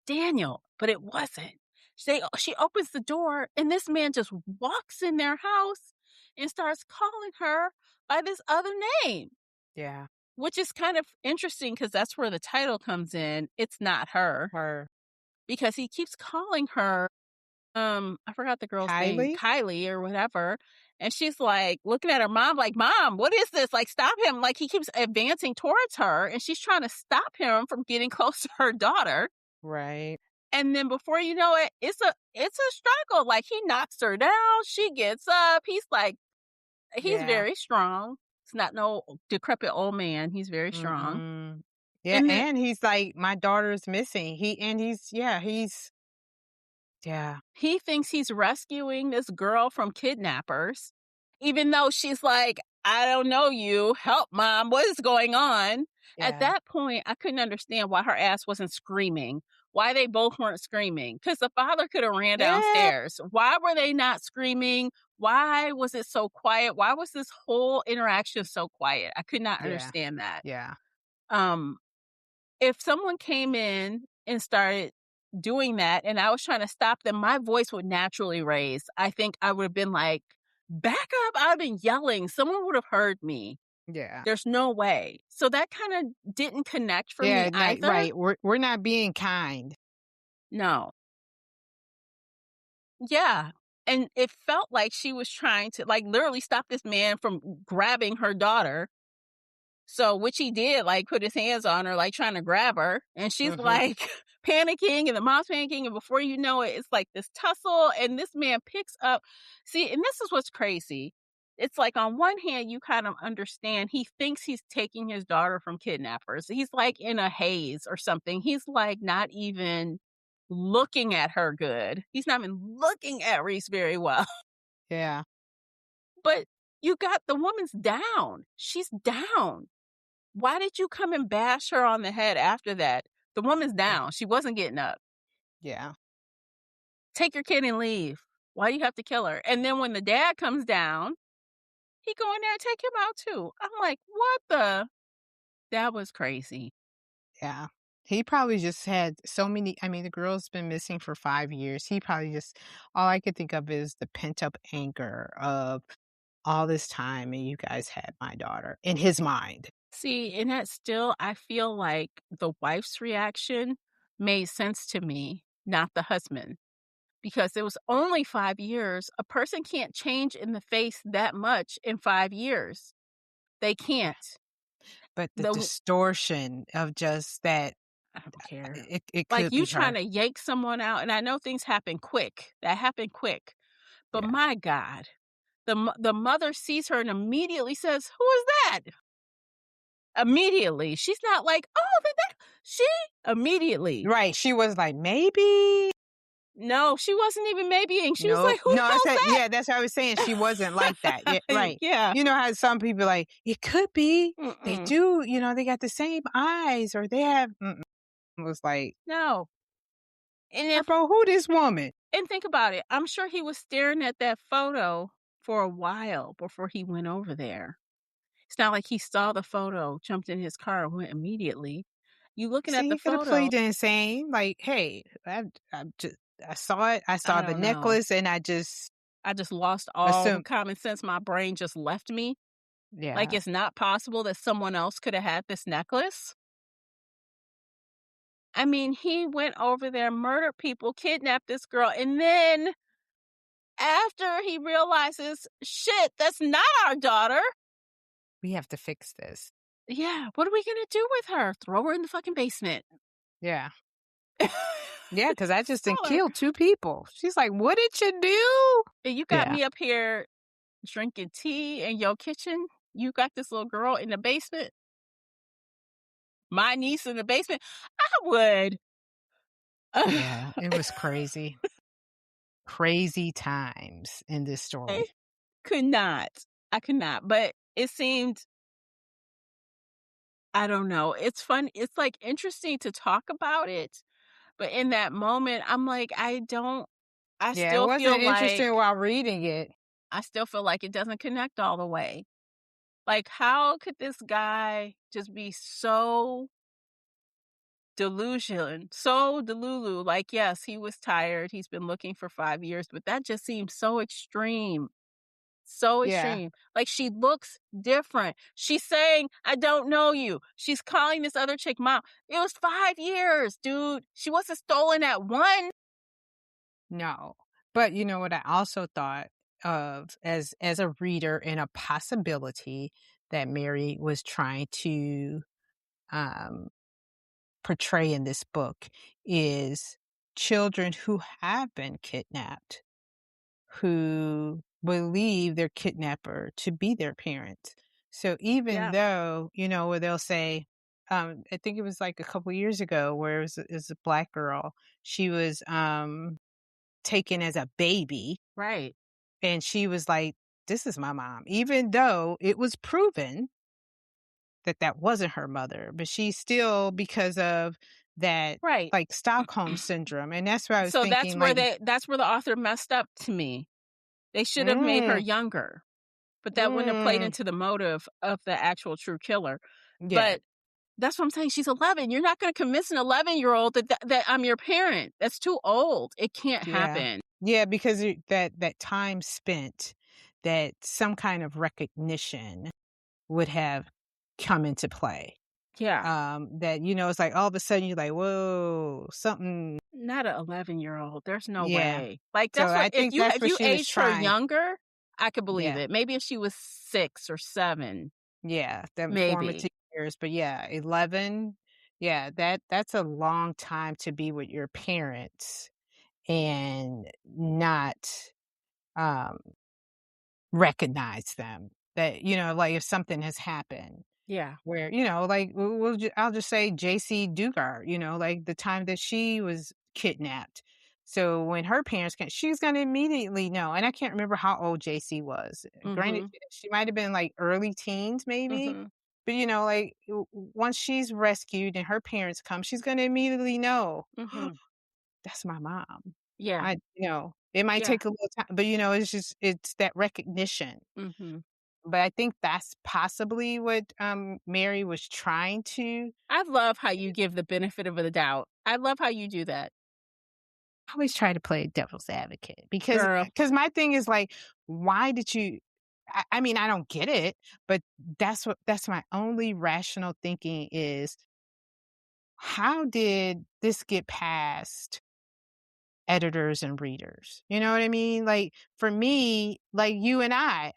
[SPEAKER 2] Daniel.
[SPEAKER 1] Daniel, but it wasn't. She opens the door, and this man just walks in their house and starts calling her by this other name,
[SPEAKER 2] Yeah.
[SPEAKER 1] which is kind of interesting because that's where the title comes in. It's not her,
[SPEAKER 2] Her.
[SPEAKER 1] because he keeps calling her, I forgot the girl's name,
[SPEAKER 2] Kylie?
[SPEAKER 1] Kylie or whatever. And she's like looking at her mom, like, "Mom, what is this? Like, stop him." Like, he keeps advancing towards her, and she's trying to stop him from getting close to her daughter.
[SPEAKER 2] Right.
[SPEAKER 1] And then before you know it, it's a struggle. Like, he knocks her down, she gets up. He's
[SPEAKER 2] Yeah.
[SPEAKER 1] very strong. It's not no decrepit old man. He's very strong.
[SPEAKER 2] Mm-mm. Yeah,
[SPEAKER 1] And then
[SPEAKER 2] and he's like, "My daughter's missing." He's yeah.
[SPEAKER 1] he thinks he's rescuing this girl from kidnappers, even though she's like, "I don't know you. Help, mom. What is going on?" At
[SPEAKER 2] Yeah.
[SPEAKER 1] that point, I couldn't understand why her ass wasn't screaming, why they both weren't screaming, because the father could have ran
[SPEAKER 2] Yeah.
[SPEAKER 1] downstairs. Why were they not screaming? Why was it so quiet? Why was this whole interaction so quiet? I could not
[SPEAKER 2] Yeah.
[SPEAKER 1] understand that.
[SPEAKER 2] Yeah.
[SPEAKER 1] Um, if someone came in and started doing that and I was trying to stop them, my voice would naturally raise. I think I would have been like, "Back up." I'd have been yelling. Someone would have heard me.
[SPEAKER 2] Yeah.
[SPEAKER 1] There's no way. So that kind of didn't connect for me
[SPEAKER 2] Yeah, not
[SPEAKER 1] either.
[SPEAKER 2] right. We're not being kind.
[SPEAKER 1] No. Yeah. And it felt like she was trying to like literally stop this man from grabbing her daughter. So, which he did, like, put his hands on her, like, trying to grab her, and she's,
[SPEAKER 2] Mhm.
[SPEAKER 1] like, panicking, and the mom's panicking, and before you know it, it's, like, this tussle, and this man picks up see, and this is what's crazy. It's like, on one hand, you kind of understand he thinks he's taking his daughter from kidnappers. He's, like, in a haze or something. He's, like, not even looking at her good. He's not even looking at Reese very well.
[SPEAKER 2] Yeah.
[SPEAKER 1] But you got the woman's down. She's down. Why did you come and bash her on the head after that? The woman's
[SPEAKER 2] Yeah.
[SPEAKER 1] down. She wasn't getting up.
[SPEAKER 2] Yeah.
[SPEAKER 1] Take your kid and leave. Why do you have to kill her? And then when the dad comes down, he go in there and take him out too. I'm like, what the? That was crazy.
[SPEAKER 2] Yeah. He probably just had so many the girl's been missing for 5 years. He probably just all I could think of is the pent-up anger of all this time, and you guys had my daughter in his mind.
[SPEAKER 1] See, and that still, I feel like the wife's reaction made sense to me, not the husband. Because it was only 5 years. A person can't change in the face that much in 5 years. They
[SPEAKER 2] Yeah.
[SPEAKER 1] can't.
[SPEAKER 2] But the
[SPEAKER 1] The
[SPEAKER 2] distortion of just that,
[SPEAKER 1] I don't care.
[SPEAKER 2] it
[SPEAKER 1] Like,
[SPEAKER 2] could
[SPEAKER 1] you
[SPEAKER 2] be
[SPEAKER 1] trying
[SPEAKER 2] her.
[SPEAKER 1] to yank someone out, and I know things happen quick. That happened quick. But
[SPEAKER 2] Yeah.
[SPEAKER 1] my God, the mother sees her and immediately says, "Who is that?" Immediately. She's not like, "Oh, she immediately.
[SPEAKER 2] Right, she was like, "Maybe?"
[SPEAKER 1] No, she wasn't even maybeing. She was
[SPEAKER 2] Nope.
[SPEAKER 1] like, "Who
[SPEAKER 2] No,
[SPEAKER 1] the
[SPEAKER 2] I
[SPEAKER 1] hell's
[SPEAKER 2] said,
[SPEAKER 1] that?"
[SPEAKER 2] yeah, that's what I was saying. She wasn't like that. Yeah, right.
[SPEAKER 1] Yeah.
[SPEAKER 2] You know how some people like, it could be, they
[SPEAKER 1] Mm-mm.
[SPEAKER 2] do, they got the same eyes or they have, It was like,
[SPEAKER 1] No. And if
[SPEAKER 2] Harpo, who this woman?
[SPEAKER 1] and think about it, I'm sure he was staring at that photo for a while before he went over there. It's not like he saw the photo, jumped in his car, and went immediately. You looking at
[SPEAKER 2] See,
[SPEAKER 1] the
[SPEAKER 2] he could have
[SPEAKER 1] photo,
[SPEAKER 2] played the insane. Like, hey, I saw it. I
[SPEAKER 1] I
[SPEAKER 2] saw the
[SPEAKER 1] don't know.
[SPEAKER 2] necklace and I just
[SPEAKER 1] I just lost all
[SPEAKER 2] assumed,
[SPEAKER 1] common sense. My brain just left me. Like,
[SPEAKER 2] yeah,
[SPEAKER 1] it's not possible that someone else could have had this necklace. I mean, he went over there, murdered people, kidnapped this girl, and then after he realizes, "Shit, that's not our daughter."
[SPEAKER 2] we have to fix this.
[SPEAKER 1] Yeah, what are we gonna do with her? Throw her in the fucking basement.
[SPEAKER 2] Yeah. Yeah, because I just didn't
[SPEAKER 1] Sell her.
[SPEAKER 2] kill two people. She's like, what did you do?
[SPEAKER 1] And you got
[SPEAKER 2] Yeah.
[SPEAKER 1] me up here drinking tea in your kitchen. You got this little girl in the basement. My niece in the basement. I would.
[SPEAKER 2] Yeah. It was crazy. Crazy times in this
[SPEAKER 1] I
[SPEAKER 2] story.
[SPEAKER 1] could not. I could not. But it seemed, I don't know. It's fun. It's like interesting to talk about it. But in that moment, I'm like, I
[SPEAKER 2] Yeah, it
[SPEAKER 1] still
[SPEAKER 2] wasn't
[SPEAKER 1] feel like,
[SPEAKER 2] interesting while reading it.
[SPEAKER 1] it doesn't connect all the way. Like, how could this guy just be so so delulu? Like, yes, he was tired. He's been looking for 5 years, but that just seems so extreme. So
[SPEAKER 2] Yeah.
[SPEAKER 1] extreme. Like, she looks different. She's saying, "I don't know you." She's calling this other chick mom. It was 5 years, dude. She wasn't stolen at one.
[SPEAKER 2] No. But you know what I also thought of as a reader and a possibility that Mary was trying to um portray in this book is children who have been kidnapped, who believe their kidnapper to be their parent. So even
[SPEAKER 1] Yeah,
[SPEAKER 2] though, where they'll say, I think it was like a couple years ago where it was a black girl. She was taken as a baby
[SPEAKER 1] right,
[SPEAKER 2] and she was like, this is my mom, even though it was proven that that wasn't her mother, but she still, because of that,
[SPEAKER 1] right.
[SPEAKER 2] like Stockholm syndrome. And that's why I was
[SPEAKER 1] So
[SPEAKER 2] thinking, like,
[SPEAKER 1] that's where the author messed up to me. They should have made her
[SPEAKER 2] mm,
[SPEAKER 1] younger, but that wouldn't have played
[SPEAKER 2] mm,
[SPEAKER 1] into the motive of the actual true killer.
[SPEAKER 2] yeah,
[SPEAKER 1] But that's what I'm saying. She's 11. You're not going to convince an 11-year-old that I'm your parent. That's too old. It can't
[SPEAKER 2] yeah,
[SPEAKER 1] happen.
[SPEAKER 2] yeah, because that time spent, that some kind of recognition would have come into play.
[SPEAKER 1] Yeah.
[SPEAKER 2] That, it's like all of a sudden you're like, whoa, something.
[SPEAKER 1] Not an 11-year-old. There's no
[SPEAKER 2] Yeah.
[SPEAKER 1] way. Like,
[SPEAKER 2] So
[SPEAKER 1] that's what
[SPEAKER 2] I think that's
[SPEAKER 1] if
[SPEAKER 2] what
[SPEAKER 1] you
[SPEAKER 2] she was
[SPEAKER 1] aged her
[SPEAKER 2] trying.
[SPEAKER 1] younger, I could believe
[SPEAKER 2] Yeah.
[SPEAKER 1] it. Maybe if she was 6 or 7,
[SPEAKER 2] Yeah, them
[SPEAKER 1] maybe.
[SPEAKER 2] formative years, but yeah, 11, yeah, that's a long time to be with your parents and not, um, recognize them. That, like, if something has happened
[SPEAKER 1] Yeah.
[SPEAKER 2] where, like, I'll just say JC Dugard, like, the time that she was kidnapped. So when her parents came, she's gonna immediately know, and I can't remember how old JC was. Granted,
[SPEAKER 1] Mhm.
[SPEAKER 2] she might have been, like, early teens maybe,
[SPEAKER 1] Mhm.
[SPEAKER 2] but, like, once she's rescued and her parents come, she's gonna immediately know,
[SPEAKER 1] Mhm.
[SPEAKER 2] "That's my mom."
[SPEAKER 1] Yeah.
[SPEAKER 2] It might
[SPEAKER 1] Yeah.
[SPEAKER 2] take a little time, but, it's that recognition.
[SPEAKER 1] Mhm.
[SPEAKER 2] But I think that's possibly what, Mary was trying to.
[SPEAKER 1] I love how you give the benefit of the doubt. I love how you do that.
[SPEAKER 2] I always try to play devil's advocate because
[SPEAKER 1] Girl,
[SPEAKER 2] because my thing is like, why did you I mean, I don't get it, but that's my only rational thinking is, how did this get past editors and readers? You know what I mean? Like, for me, like you and I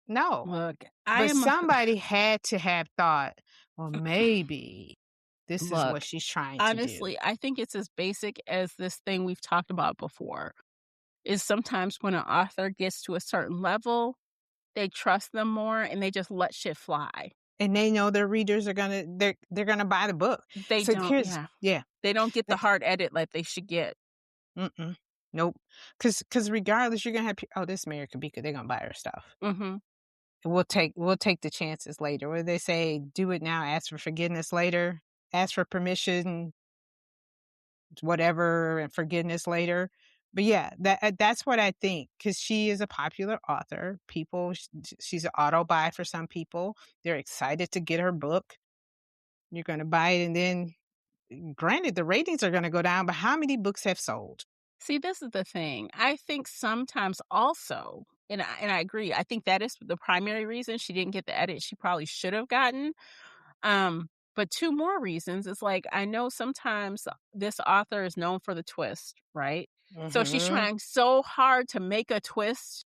[SPEAKER 2] no.
[SPEAKER 1] look, I
[SPEAKER 2] But
[SPEAKER 1] am
[SPEAKER 2] somebody had to have thought, "Well, maybe this is what
[SPEAKER 1] look,
[SPEAKER 2] she's trying to do."
[SPEAKER 1] honestly, I think it's as basic as this thing we've talked about before, is sometimes when an author gets to a certain level, they trust them more and they just let shit fly.
[SPEAKER 2] And they know their readers are they're gonna buy the book.
[SPEAKER 1] They
[SPEAKER 2] So
[SPEAKER 1] don't,
[SPEAKER 2] here's
[SPEAKER 1] yeah.
[SPEAKER 2] yeah.
[SPEAKER 1] They don't get the
[SPEAKER 2] That
[SPEAKER 1] hard edit like they should get.
[SPEAKER 2] mm-mm. Nope. Because regardless, you're gonna have "Oh, this Mary Kubica, they're gonna buy her stuff.
[SPEAKER 1] Mhm.
[SPEAKER 2] We'll take the chances later." What do they say? "Do it now, ask for forgiveness later. Ask for permission, whatever, and forgiveness later." But yeah, that's what I think. Because she is a popular author. She's an auto buy for some people. They're excited to get her book. You're gonna buy it, and then granted, the ratings are gonna go down, but how many books have sold?
[SPEAKER 1] See, this is the thing. I think sometimes also, and I agree, I think that is the primary reason she didn't get the edit she probably should have gotten. But 2 more reasons is, like, I know sometimes this author is known for the twist, right? So she's
[SPEAKER 2] Mhm.
[SPEAKER 1] trying so hard to make a twist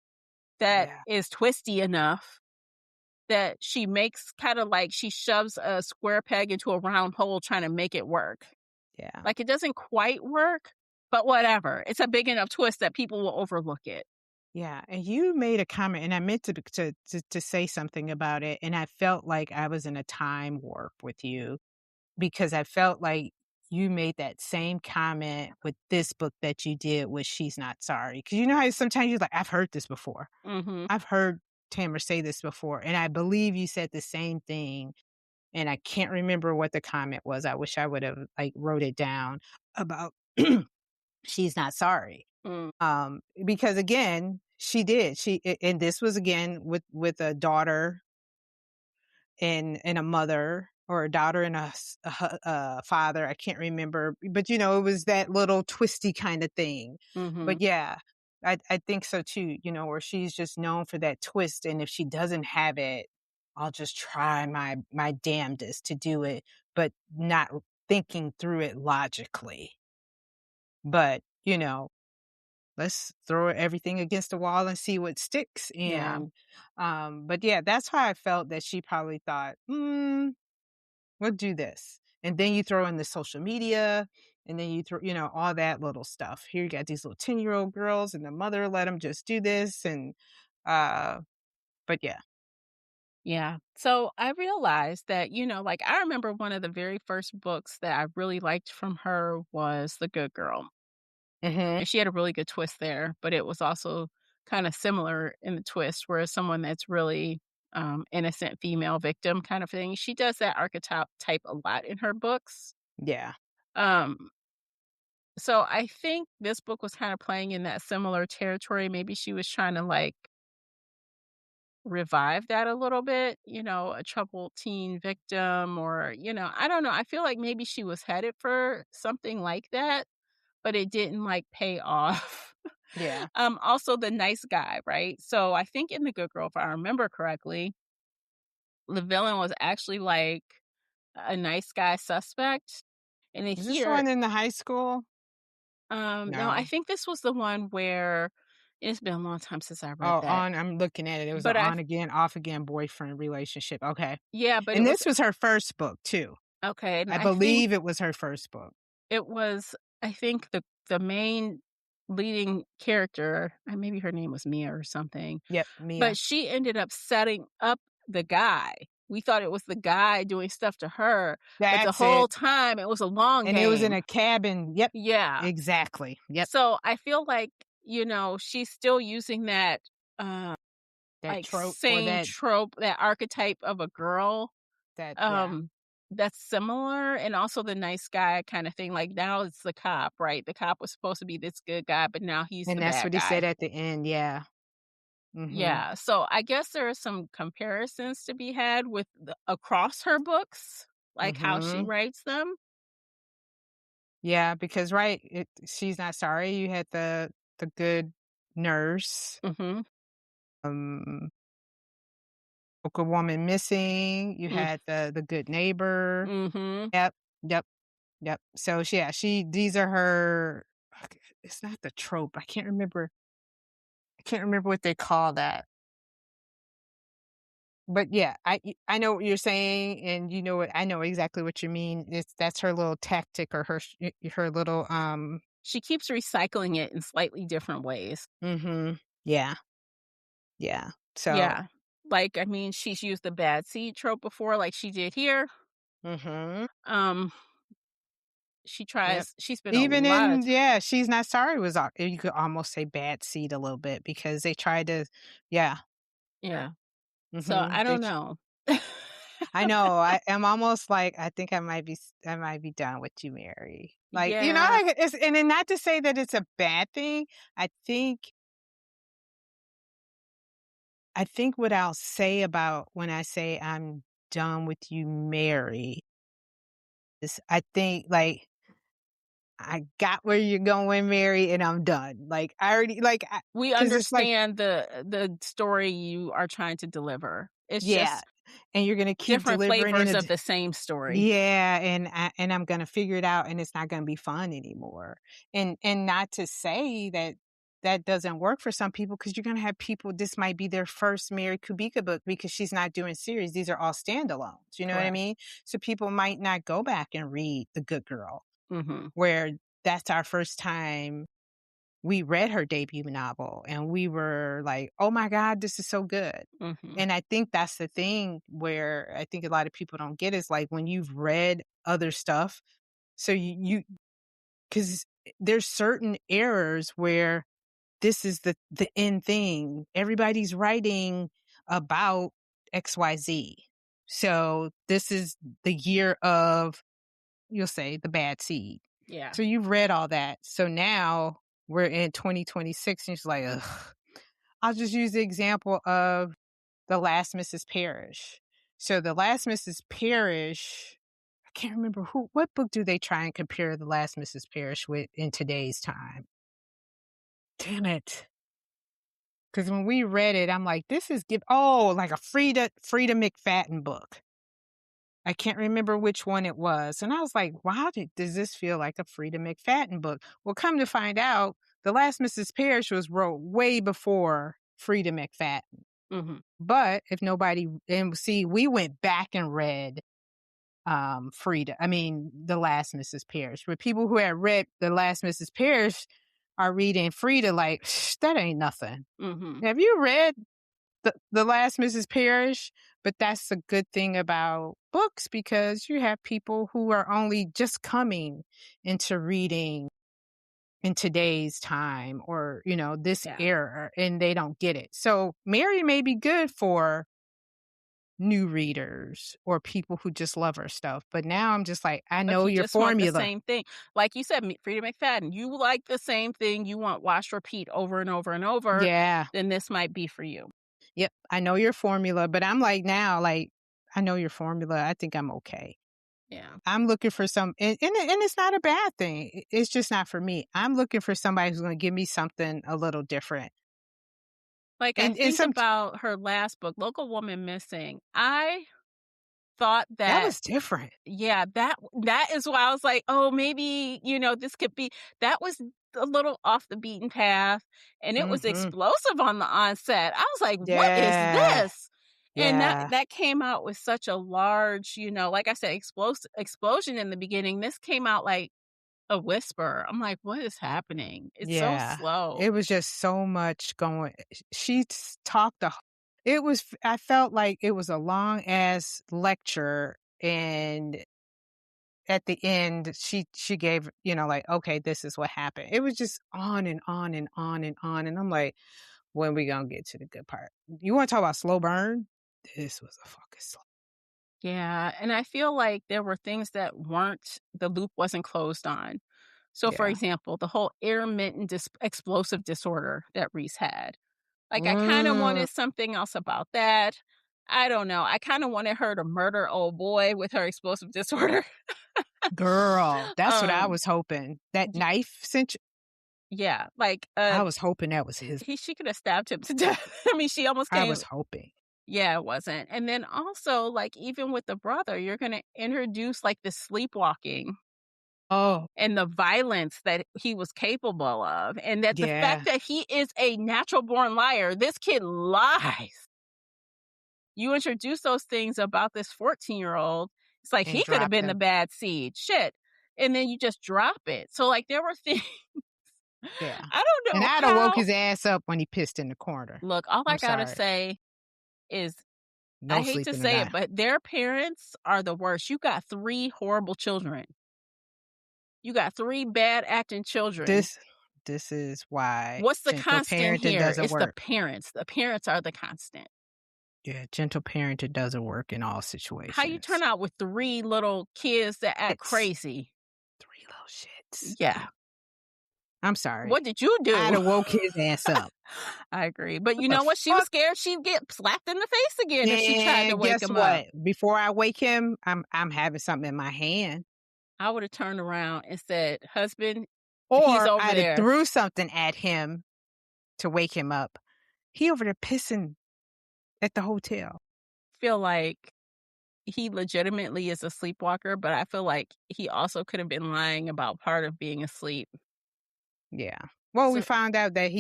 [SPEAKER 1] that
[SPEAKER 2] Yeah,
[SPEAKER 1] is twisty enough that she makes kinda like she shoves a square peg into a round hole trying to make it work.
[SPEAKER 2] yeah.
[SPEAKER 1] Like, it doesn't quite work, but whatever. It's a big enough twist that people will overlook it.
[SPEAKER 2] Yeah, and you made a comment, and I meant to say something about it, and I felt like I was in a time warp with you because I felt like you made that same comment with this book that you did with She's Not Sorry. Because you know how sometimes you're like, "I've heard this before.
[SPEAKER 1] Mhm.
[SPEAKER 2] I've heard Tamara say this before," and I believe you said the same thing, and I can't remember what the comment was. I wish I would've, like, wrote it down about She's Not Sorry.
[SPEAKER 1] Mm.
[SPEAKER 2] Because again, she did. And this was again with a daughter and a mother, or a daughter and a father. I can't remember, but it was that little twisty kind of thing.
[SPEAKER 1] Mhm.
[SPEAKER 2] But yeah, I think so too. Where she's just known for that twist, and if she doesn't have it, I'll just try my damnedest to do it, but not thinking through it logically. But let's throw everything against the wall and see what sticks.
[SPEAKER 1] Yeah.
[SPEAKER 2] But yeah, that's how I felt that she probably thought, we'll do this. And then you throw in the social media, and then you throw, all that little stuff. Here you got these little 10-year-old girls, and the mother let them just do this. Uh, but yeah.
[SPEAKER 1] Yeah. So I realized that, like I remember one of the very first books that I really liked from her was The Good Girl.
[SPEAKER 2] Hmm.
[SPEAKER 1] And she had a really good twist there, but it was also kind of similar in the twist where someone that's really innocent female victim kind of thing. She does that archetype type a lot in her books.
[SPEAKER 2] Yeah.
[SPEAKER 1] Um, so I think this book was kind of playing in that similar territory. Maybe she was trying to like revive that a little bit, a troubled teen victim or, I don't know. I feel like maybe she was headed for something like that, but it didn't like pay off.
[SPEAKER 2] Yeah.
[SPEAKER 1] Also the nice guy, right? So I think in The Good Girl, if I remember correctly, the villain was actually like a nice guy suspect. And then
[SPEAKER 2] Is this the
[SPEAKER 1] here,
[SPEAKER 2] one in the high school?
[SPEAKER 1] no, I
[SPEAKER 2] No.
[SPEAKER 1] think this was the one where it's been a long time since I read
[SPEAKER 2] Oh,
[SPEAKER 1] that.
[SPEAKER 2] I'm looking at it. It was an
[SPEAKER 1] But I,
[SPEAKER 2] on again, off again boyfriend relationship. Okay.
[SPEAKER 1] yeah, but it
[SPEAKER 2] And
[SPEAKER 1] was
[SPEAKER 2] this was her first book too.
[SPEAKER 1] okay. And
[SPEAKER 2] I
[SPEAKER 1] I think
[SPEAKER 2] believe it was her first book.
[SPEAKER 1] it was, I think the main leading character, maybe her name was Mia or something,
[SPEAKER 2] Yep,
[SPEAKER 1] but
[SPEAKER 2] Mia.
[SPEAKER 1] she ended up setting up the guy. We thought it was the guy doing stuff to her, but the
[SPEAKER 2] That's
[SPEAKER 1] whole
[SPEAKER 2] it.
[SPEAKER 1] time it was a long
[SPEAKER 2] And it was in
[SPEAKER 1] game.
[SPEAKER 2] a cabin. Yep,
[SPEAKER 1] Yeah.
[SPEAKER 2] exactly. Yep,
[SPEAKER 1] So I feel like, she's still using that
[SPEAKER 2] that
[SPEAKER 1] like
[SPEAKER 2] trope or
[SPEAKER 1] same
[SPEAKER 2] that
[SPEAKER 1] trope, that archetype of a girl.
[SPEAKER 2] that yeah.
[SPEAKER 1] Um that's similar and also the nice guy kind of thing. Like now it's the cop, right? The cop was supposed to be this good guy, but now he's
[SPEAKER 2] And
[SPEAKER 1] the
[SPEAKER 2] that's
[SPEAKER 1] bad
[SPEAKER 2] what he said
[SPEAKER 1] guy.
[SPEAKER 2] at the end, yeah. Mhm.
[SPEAKER 1] Yeah, so I guess there are some comparisons to be had with across her books, like how she
[SPEAKER 2] Mhm.
[SPEAKER 1] writes them.
[SPEAKER 2] Yeah, because She's Not Sorry, you had the good nurse,
[SPEAKER 1] Mhm.
[SPEAKER 2] um, Book a Woman Missing, you
[SPEAKER 1] Mm,
[SPEAKER 2] had the good neighbor.
[SPEAKER 1] mhm.
[SPEAKER 2] Yep, yep, yep. So, yeah, these are her. It's not the trope, I can't remember what they call that. But yeah, I know what you're saying, and I know exactly what you mean. That's her little tactic, or her little,
[SPEAKER 1] She keeps recycling it in slightly different ways.
[SPEAKER 2] mhm. Yeah, yeah. So,
[SPEAKER 1] Yeah. Like, I mean, she's used the bad seed trope before like she did here.
[SPEAKER 2] mhm.
[SPEAKER 1] Um
[SPEAKER 2] Yep.
[SPEAKER 1] She's spent a
[SPEAKER 2] Even
[SPEAKER 1] lot of
[SPEAKER 2] in yeah, She's Not Sorry was you could almost say bad seed a little bit because they tried to yeah.
[SPEAKER 1] yeah. So
[SPEAKER 2] Mhm.
[SPEAKER 1] I don't know.
[SPEAKER 2] I know. I am almost like I think I might be done with you, Mary. Like,
[SPEAKER 1] Yeah,
[SPEAKER 2] like it's and then not to say that it's a bad thing. I think what I'll say about when I say I'm done with you, Mary, is I think like I got where you're going, Mary, and I'm done. Like I already like
[SPEAKER 1] we
[SPEAKER 2] because it's like
[SPEAKER 1] understand the story you are trying to deliver. It's
[SPEAKER 2] yeah,
[SPEAKER 1] just
[SPEAKER 2] and you're gonna keep
[SPEAKER 1] different
[SPEAKER 2] delivering in
[SPEAKER 1] flavors
[SPEAKER 2] a
[SPEAKER 1] of the same story.
[SPEAKER 2] yeah, and I'm gonna figure it out, and it's not gonna be fun anymore. And not to say that that doesn't work for some people, because you're gonna have people. This might be their first Mary Kubica book because she's not doing series. These are all standalones. You know what I
[SPEAKER 1] Correct.
[SPEAKER 2] mean? So people might not go back and read The Good Girl,
[SPEAKER 1] Mhm.
[SPEAKER 2] where that's our first time we read her debut novel, and we were like, "Oh my god, this is so good."
[SPEAKER 1] Mhm.
[SPEAKER 2] And I think that's the thing where I think a lot of people don't get is like when you've read other stuff, so you because there's certain errors where this is the end thing. Everybody's writing about XYZ. So this is the year of, you'll say, the bad seed.
[SPEAKER 1] Yeah.
[SPEAKER 2] So you've read all that. So now we're in 2026 and it's like, ugh. I'll just use the example of The Last Mrs. Parrish. So The Last Mrs. Parrish, I can't remember what book do they try and compare The Last Mrs. Parrish with in today's time? Damn it. Because when we read it, I'm like, this is like a Frida McFadden book. I can't remember which one it was. And I was like, wow, does this feel like a Frida McFadden book? Well, come to find out, The Last Mrs. Parrish was wrote way before Frida McFadden.
[SPEAKER 1] Mhm.
[SPEAKER 2] But if nobody, and see, we went back and read The Last Mrs. Parrish. But people who had read The Last Mrs. Parrish are reading Frida like, that ain't nothing.
[SPEAKER 1] Mhm.
[SPEAKER 2] Have you read the Last Mrs. Parrish? But that's a good thing about books because you have people who are only just coming into reading in today's time or, this
[SPEAKER 1] Yeah.
[SPEAKER 2] era, and they don't get it. So Mary may be good for new readers or people who just love her stuff. But now I'm just like, I
[SPEAKER 1] If
[SPEAKER 2] know
[SPEAKER 1] you
[SPEAKER 2] your
[SPEAKER 1] just want the
[SPEAKER 2] formula.
[SPEAKER 1] same thing, like you said, Frida McFadden, you like the same thing, you want watch, repeat over and over and over,
[SPEAKER 2] Yeah.
[SPEAKER 1] then this might be for you.
[SPEAKER 2] Yep. I know your formula. But I'm like now, like, I know your formula. I think I'm okay.
[SPEAKER 1] Yeah.
[SPEAKER 2] I'm looking for and it's not a bad thing. It's just not for me. I'm looking for somebody who's going to give me something a little different.
[SPEAKER 1] Like, I
[SPEAKER 2] And
[SPEAKER 1] think
[SPEAKER 2] some
[SPEAKER 1] about her last book, Local Woman Missing. I thought
[SPEAKER 2] that
[SPEAKER 1] that
[SPEAKER 2] was different.
[SPEAKER 1] yeah, that is why I was like, "Oh, maybe, this could be" that was a little off the beaten path, and it was
[SPEAKER 2] Hmm.
[SPEAKER 1] explosive on the onset. I was like, "What is
[SPEAKER 2] Yeah.
[SPEAKER 1] this?" And that
[SPEAKER 2] Yeah.
[SPEAKER 1] that came out with such a large, like I said, explosion in the beginning. This came out like a whisper. I'm like, "What is happening?" It's so
[SPEAKER 2] Yeah.
[SPEAKER 1] slow.
[SPEAKER 2] It was just so much going. She talked I felt like it was a long ass lecture, and at the end she gave, like, okay, this is what happened. It was just on and on and on and on. And I'm like, when we gonna get to the good part? You want to talk about slow burn? This was a fucking slow.
[SPEAKER 1] Yeah, and I feel like there were things that weren't the loop wasn't closed on. So, for
[SPEAKER 2] Yeah.
[SPEAKER 1] example, the whole intermittent explosive disorder that Reese had. Like, I kind of
[SPEAKER 2] Mm,
[SPEAKER 1] wanted something else about that. I don't know. I kind of wanted her to murder old boy with her explosive disorder.
[SPEAKER 2] girl, that's what I
[SPEAKER 1] um,
[SPEAKER 2] was hoping. That
[SPEAKER 1] y-
[SPEAKER 2] knife
[SPEAKER 1] yeah, like
[SPEAKER 2] I was hoping that was his.
[SPEAKER 1] she could have stabbed him to death. I mean, she almost
[SPEAKER 2] I
[SPEAKER 1] came.
[SPEAKER 2] was hoping.
[SPEAKER 1] Yeah, it wasn't. And then also, like, even with the brother, you're gonna introduce like the sleepwalking
[SPEAKER 2] Oh,
[SPEAKER 1] and the violence that he was capable of, and that the fact
[SPEAKER 2] yeah.
[SPEAKER 1] that he is a natural born liar. This kid lies. You introduce those things about this 14-year-old. It's like
[SPEAKER 2] And
[SPEAKER 1] he could have
[SPEAKER 2] dropped
[SPEAKER 1] been the
[SPEAKER 2] them.
[SPEAKER 1] bad seed. Shit. And then you just drop it. So like there were things
[SPEAKER 2] Yeah.
[SPEAKER 1] I don't
[SPEAKER 2] And
[SPEAKER 1] know
[SPEAKER 2] I'd have woke
[SPEAKER 1] how.
[SPEAKER 2] his ass up when he pissed in the corner.
[SPEAKER 1] Look, all I
[SPEAKER 2] I'm
[SPEAKER 1] gotta
[SPEAKER 2] sorry.
[SPEAKER 1] say is I
[SPEAKER 2] No
[SPEAKER 1] hate to
[SPEAKER 2] sleeping it
[SPEAKER 1] say it,
[SPEAKER 2] out.
[SPEAKER 1] but their parents are the worst. You got 3 horrible children. You got 3 bad acting children.
[SPEAKER 2] This is why
[SPEAKER 1] What's the
[SPEAKER 2] gentle
[SPEAKER 1] constant
[SPEAKER 2] parenting
[SPEAKER 1] here?
[SPEAKER 2] doesn't
[SPEAKER 1] It's the
[SPEAKER 2] work.
[SPEAKER 1] parents. The parents are the constant.
[SPEAKER 2] Yeah, gentle parenting doesn't work in all
[SPEAKER 1] How you turn
[SPEAKER 2] situations.
[SPEAKER 1] out with 3 little kids that act
[SPEAKER 2] It's
[SPEAKER 1] crazy?
[SPEAKER 2] 3 little shits.
[SPEAKER 1] Yeah.
[SPEAKER 2] I'm sorry.
[SPEAKER 1] What did you
[SPEAKER 2] I'd
[SPEAKER 1] do?
[SPEAKER 2] have woke his ass up.
[SPEAKER 1] I agree. But
[SPEAKER 2] What
[SPEAKER 1] you
[SPEAKER 2] the
[SPEAKER 1] know what? She was
[SPEAKER 2] fuck?
[SPEAKER 1] scared she'd get slapped in the face again if she tried to
[SPEAKER 2] And
[SPEAKER 1] wake
[SPEAKER 2] guess
[SPEAKER 1] him up.
[SPEAKER 2] what? Before I wake him, I'm having something in my hand.
[SPEAKER 1] I would have turned around and said, "Husband, he's
[SPEAKER 2] Or
[SPEAKER 1] over
[SPEAKER 2] I'd have
[SPEAKER 1] there."
[SPEAKER 2] threw something at him to wake him up. He over there pissing at the hotel.
[SPEAKER 1] Feel like he legitimately is a sleepwalker, but I feel like he also could have been lying about part of being asleep.
[SPEAKER 2] Yeah. Well, we
[SPEAKER 1] So,
[SPEAKER 2] found out that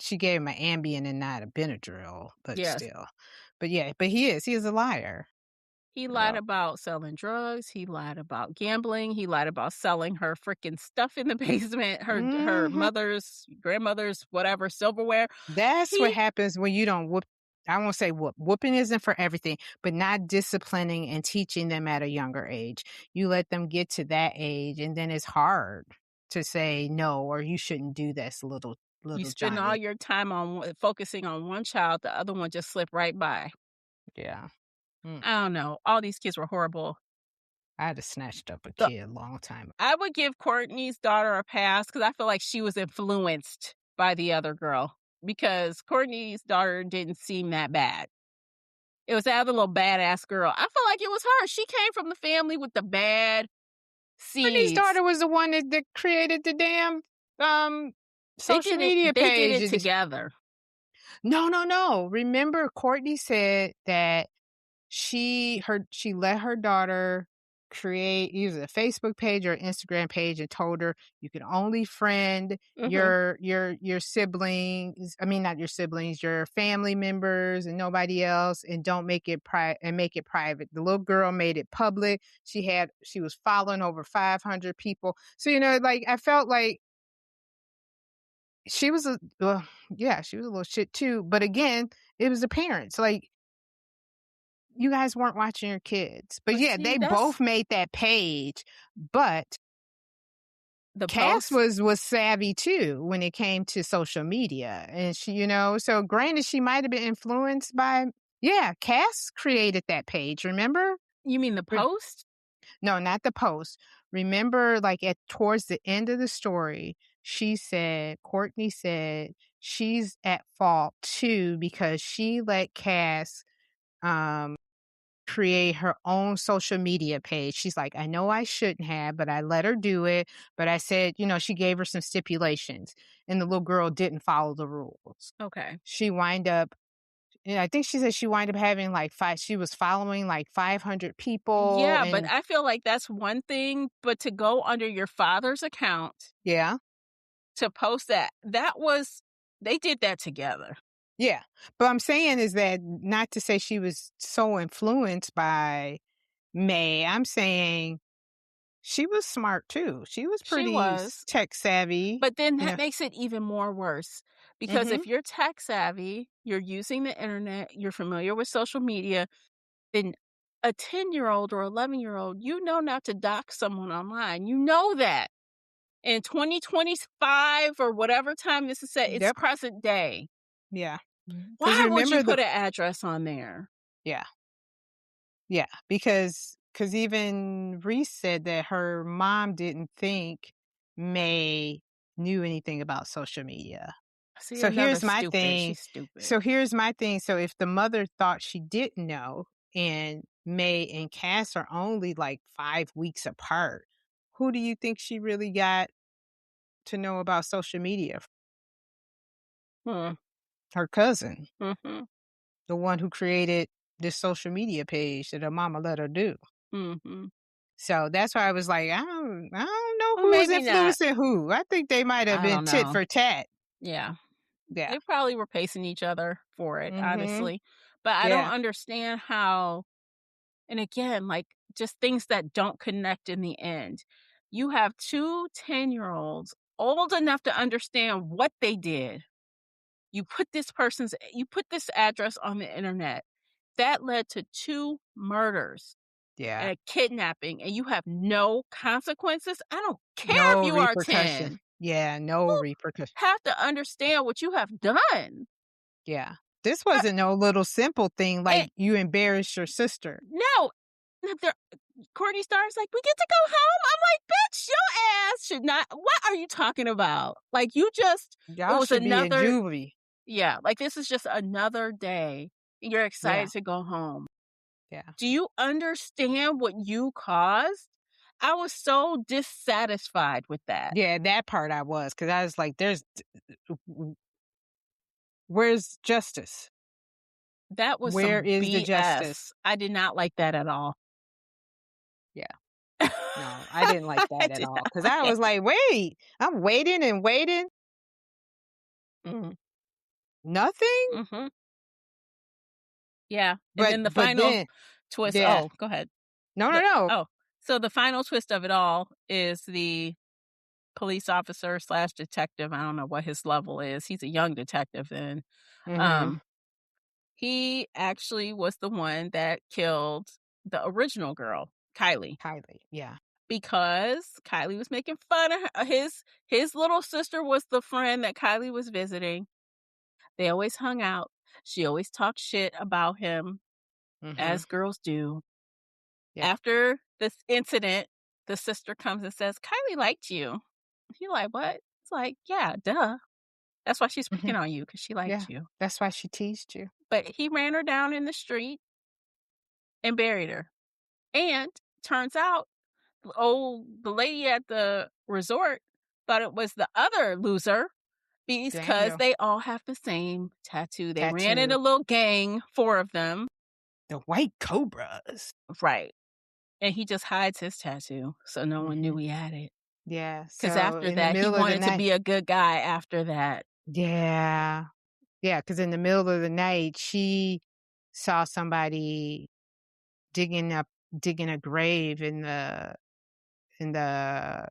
[SPEAKER 2] she gave him an Ambien and not a Benadryl, but
[SPEAKER 1] yes,
[SPEAKER 2] still. But yeah, but he is a liar.
[SPEAKER 1] he lied
[SPEAKER 2] Yep.
[SPEAKER 1] about selling drugs, he lied about gambling, he lied about selling her freaking stuff in the basement, her
[SPEAKER 2] Mhm.
[SPEAKER 1] mother's, grandmother's, whatever, silverware.
[SPEAKER 2] That's what
[SPEAKER 1] He
[SPEAKER 2] happens when you don't whoop. I won't say whoop. Whooping isn't for everything, but not disciplining and teaching them at a younger age. You let them get to that age, and then it's hard to say no or you shouldn't do this,
[SPEAKER 1] you
[SPEAKER 2] little
[SPEAKER 1] spend all
[SPEAKER 2] Johnny.
[SPEAKER 1] your time on focusing on one child, the other one just slipped right by.
[SPEAKER 2] Yeah. Mm.
[SPEAKER 1] I don't know. All these kids were horrible.
[SPEAKER 2] I'd have snatched up a
[SPEAKER 1] The
[SPEAKER 2] kid a long time.
[SPEAKER 1] I would give Courtney's daughter a pass because I feel like she was influenced by the other girl because Courtney's daughter didn't seem that bad. It was that other little badass girl. I feel like it was her. She came from the family with the bad
[SPEAKER 2] Brittany's
[SPEAKER 1] seeds.
[SPEAKER 2] daughter was the one that created the damn um social media
[SPEAKER 1] They did
[SPEAKER 2] page.
[SPEAKER 1] it together.
[SPEAKER 2] No. Remember, Courtney said that she let her daughter create either a Facebook page or Instagram page and told her you can only friend
[SPEAKER 1] Mhm.
[SPEAKER 2] your siblings. I mean, not your siblings, your family members and nobody else, and don't make it make it private. The little girl made it public. She was following over 500 people. So like I felt like she was yeah, she was a little shit too. But again, it was the parents. Like, you guys weren't watching your kids. But
[SPEAKER 1] But
[SPEAKER 2] yeah,
[SPEAKER 1] see,
[SPEAKER 2] they
[SPEAKER 1] that's
[SPEAKER 2] both made that page, but
[SPEAKER 1] the
[SPEAKER 2] Cass
[SPEAKER 1] post.
[SPEAKER 2] was savvy too when it came to social media. And she, so granted she might have been influenced by yeah, Cass created that page, remember?
[SPEAKER 1] You mean the
[SPEAKER 2] Re-
[SPEAKER 1] post?
[SPEAKER 2] No, not the post. Remember, like at towards the end of the story, Courtney said she's at fault too because she let Cass um create her own social media page. She's like, I know I shouldn't have, but I let her do it. But I said, she gave her some stipulations and the little girl didn't follow the rules.
[SPEAKER 1] Okay.
[SPEAKER 2] She wind up, I think she said she wind up having she was following like 500 people
[SPEAKER 1] Yeah, but
[SPEAKER 2] and
[SPEAKER 1] I feel like that's one thing, but to go under your father's account
[SPEAKER 2] yeah,
[SPEAKER 1] to post that was they did that together.
[SPEAKER 2] yeah. But I'm saying is that not to say she was so influenced by May. I'm saying she was smart too. She was
[SPEAKER 1] She
[SPEAKER 2] pretty
[SPEAKER 1] was.
[SPEAKER 2] tech savvy,
[SPEAKER 1] But then
[SPEAKER 2] you
[SPEAKER 1] that
[SPEAKER 2] know.
[SPEAKER 1] makes it even more worse because
[SPEAKER 2] Mhm.
[SPEAKER 1] if you're tech savvy, you're using the internet, you're familiar with social media, then a 10-year-old or 11-year-old, you know not to dox someone online. You know that. In 2025 or whatever time this is set, it's
[SPEAKER 2] Yep.
[SPEAKER 1] present day.
[SPEAKER 2] Yeah. Because
[SPEAKER 1] Why would you
[SPEAKER 2] remember
[SPEAKER 1] put an address on there?
[SPEAKER 2] yeah, yeah. Because even Reese said that her mom didn't think May knew anything about social media.
[SPEAKER 1] See,
[SPEAKER 2] So
[SPEAKER 1] another
[SPEAKER 2] here's my
[SPEAKER 1] stupid.
[SPEAKER 2] thing.
[SPEAKER 1] She's stupid.
[SPEAKER 2] So here's my thing. So if the mother thought she didn't know, and May and Cass are only like 5 weeks apart, who do you think she really got to know about social media?
[SPEAKER 1] Hmm.
[SPEAKER 2] Her cousin,
[SPEAKER 1] Mhm.
[SPEAKER 2] the one who created this social media page that her mama let her do.
[SPEAKER 1] Mhm.
[SPEAKER 2] So that's why I was like, I don't know
[SPEAKER 1] Well,
[SPEAKER 2] who was
[SPEAKER 1] maybe not.
[SPEAKER 2] influencing who. I think they might have
[SPEAKER 1] I
[SPEAKER 2] been
[SPEAKER 1] don't
[SPEAKER 2] tit
[SPEAKER 1] know.
[SPEAKER 2] for tat.
[SPEAKER 1] Yeah.
[SPEAKER 2] Yeah.
[SPEAKER 1] They probably were pacing each other for it,
[SPEAKER 2] Mhm.
[SPEAKER 1] honestly. But I don't
[SPEAKER 2] Yeah.
[SPEAKER 1] understand how and again, like, just things that don't connect in the end. You have 2 10-year-olds old enough to understand what they did. You put this address on the internet. That led to 2 murders.
[SPEAKER 2] Yeah.
[SPEAKER 1] and a kidnapping and you have no consequences, I don't care if
[SPEAKER 2] No
[SPEAKER 1] you are
[SPEAKER 2] repercussion.
[SPEAKER 1] 10.
[SPEAKER 2] Yeah, no
[SPEAKER 1] You
[SPEAKER 2] repercussion.
[SPEAKER 1] have to understand what you have done.
[SPEAKER 2] Yeah. This
[SPEAKER 1] Uh,
[SPEAKER 2] wasn't no little simple thing
[SPEAKER 1] and
[SPEAKER 2] like you embarrassed your sister.
[SPEAKER 1] no, if they're Courtney Star's like, "We get to go home?" I'm like, "Bitch, your ass should not what are you talking about?" Like, it
[SPEAKER 2] Y'all
[SPEAKER 1] was
[SPEAKER 2] should be in
[SPEAKER 1] another
[SPEAKER 2] juvie.
[SPEAKER 1] yeah, like, this is just another day, and you're
[SPEAKER 2] Yeah.
[SPEAKER 1] excited to go home.
[SPEAKER 2] Yeah.
[SPEAKER 1] Do you understand what you caused? I was so dissatisfied with that.
[SPEAKER 2] Yeah, that part I was, because I was like, where's justice?
[SPEAKER 1] That was
[SPEAKER 2] Where
[SPEAKER 1] some
[SPEAKER 2] is the justice?
[SPEAKER 1] BS. I did not like that at all.
[SPEAKER 2] Yeah. No, I didn't like
[SPEAKER 1] I
[SPEAKER 2] that at
[SPEAKER 1] did
[SPEAKER 2] all.
[SPEAKER 1] not
[SPEAKER 2] Because
[SPEAKER 1] like
[SPEAKER 2] I
[SPEAKER 1] it.
[SPEAKER 2] was like, "Wait, I'm waiting and waiting.
[SPEAKER 1] Mhm,
[SPEAKER 2] Nothing?"
[SPEAKER 1] mhm. Yeah, and
[SPEAKER 2] But
[SPEAKER 1] then the
[SPEAKER 2] but
[SPEAKER 1] final
[SPEAKER 2] then
[SPEAKER 1] twist
[SPEAKER 2] yeah.
[SPEAKER 1] oh, go ahead.
[SPEAKER 2] No, no, no.
[SPEAKER 1] Oh, so the final twist of it all is the police officer slash detective, I don't know what his level is, he's a young detective then,
[SPEAKER 2] Mhm.
[SPEAKER 1] um, he actually was the one that killed the original girl, Kylie,
[SPEAKER 2] Kylie, yeah.
[SPEAKER 1] because Kylie was making fun of her his little sister was the friend that Kylie was visiting. They always hung out. She always talked shit about him,
[SPEAKER 2] Mhm.
[SPEAKER 1] as girls do.
[SPEAKER 2] Yeah.
[SPEAKER 1] After this incident, the sister comes and says, "Kylie liked you." He like, "What?" It's like, "Yeah, duh. That's why she's picking
[SPEAKER 2] Mhm.
[SPEAKER 1] on you because she liked
[SPEAKER 2] Yeah.
[SPEAKER 1] you."
[SPEAKER 2] That's why she teased you.
[SPEAKER 1] But he ran her down in the street and buried her. And turns out, the lady at the resort thought it was the other loser because
[SPEAKER 2] Daniel.
[SPEAKER 1] they all have the same tattoo. They ran in
[SPEAKER 2] Tattoo.
[SPEAKER 1] a little gang, 4 of them.
[SPEAKER 2] The white cobras.
[SPEAKER 1] Right. And he just hides his tattoo so no one knew
[SPEAKER 2] Mhm.
[SPEAKER 1] he had it.
[SPEAKER 2] Yeah,
[SPEAKER 1] 'Cause
[SPEAKER 2] so
[SPEAKER 1] after
[SPEAKER 2] in the
[SPEAKER 1] that, he
[SPEAKER 2] middle of the
[SPEAKER 1] wanted to
[SPEAKER 2] night
[SPEAKER 1] be a good guy after that.
[SPEAKER 2] yeah. Yeah, because in the middle of the night, she saw somebody digging up digging a grave in the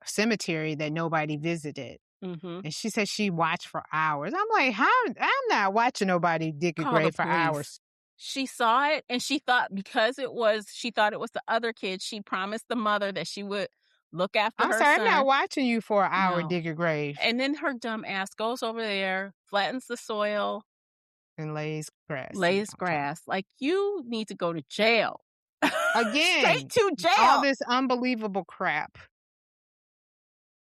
[SPEAKER 2] cemetery that nobody visited,
[SPEAKER 1] Mhm.
[SPEAKER 2] and she said she watched for hours. I'm like, "How I'm not watching nobody dig a
[SPEAKER 1] Call the
[SPEAKER 2] grave for
[SPEAKER 1] police.
[SPEAKER 2] hours."
[SPEAKER 1] She saw it, and she thought it was the other kid, she promised the mother that she would look after
[SPEAKER 2] I'm
[SPEAKER 1] her
[SPEAKER 2] sorry, I'm not
[SPEAKER 1] son.
[SPEAKER 2] watching you for an hour
[SPEAKER 1] No.
[SPEAKER 2] dig a grave
[SPEAKER 1] And then her dumb ass goes over there, flattens the soil,
[SPEAKER 2] and lays grass seed
[SPEAKER 1] lays
[SPEAKER 2] on top.
[SPEAKER 1] grass. Like, you need to go to jail. Straight
[SPEAKER 2] Again,
[SPEAKER 1] to
[SPEAKER 2] all
[SPEAKER 1] jail.
[SPEAKER 2] this unbelievable crap.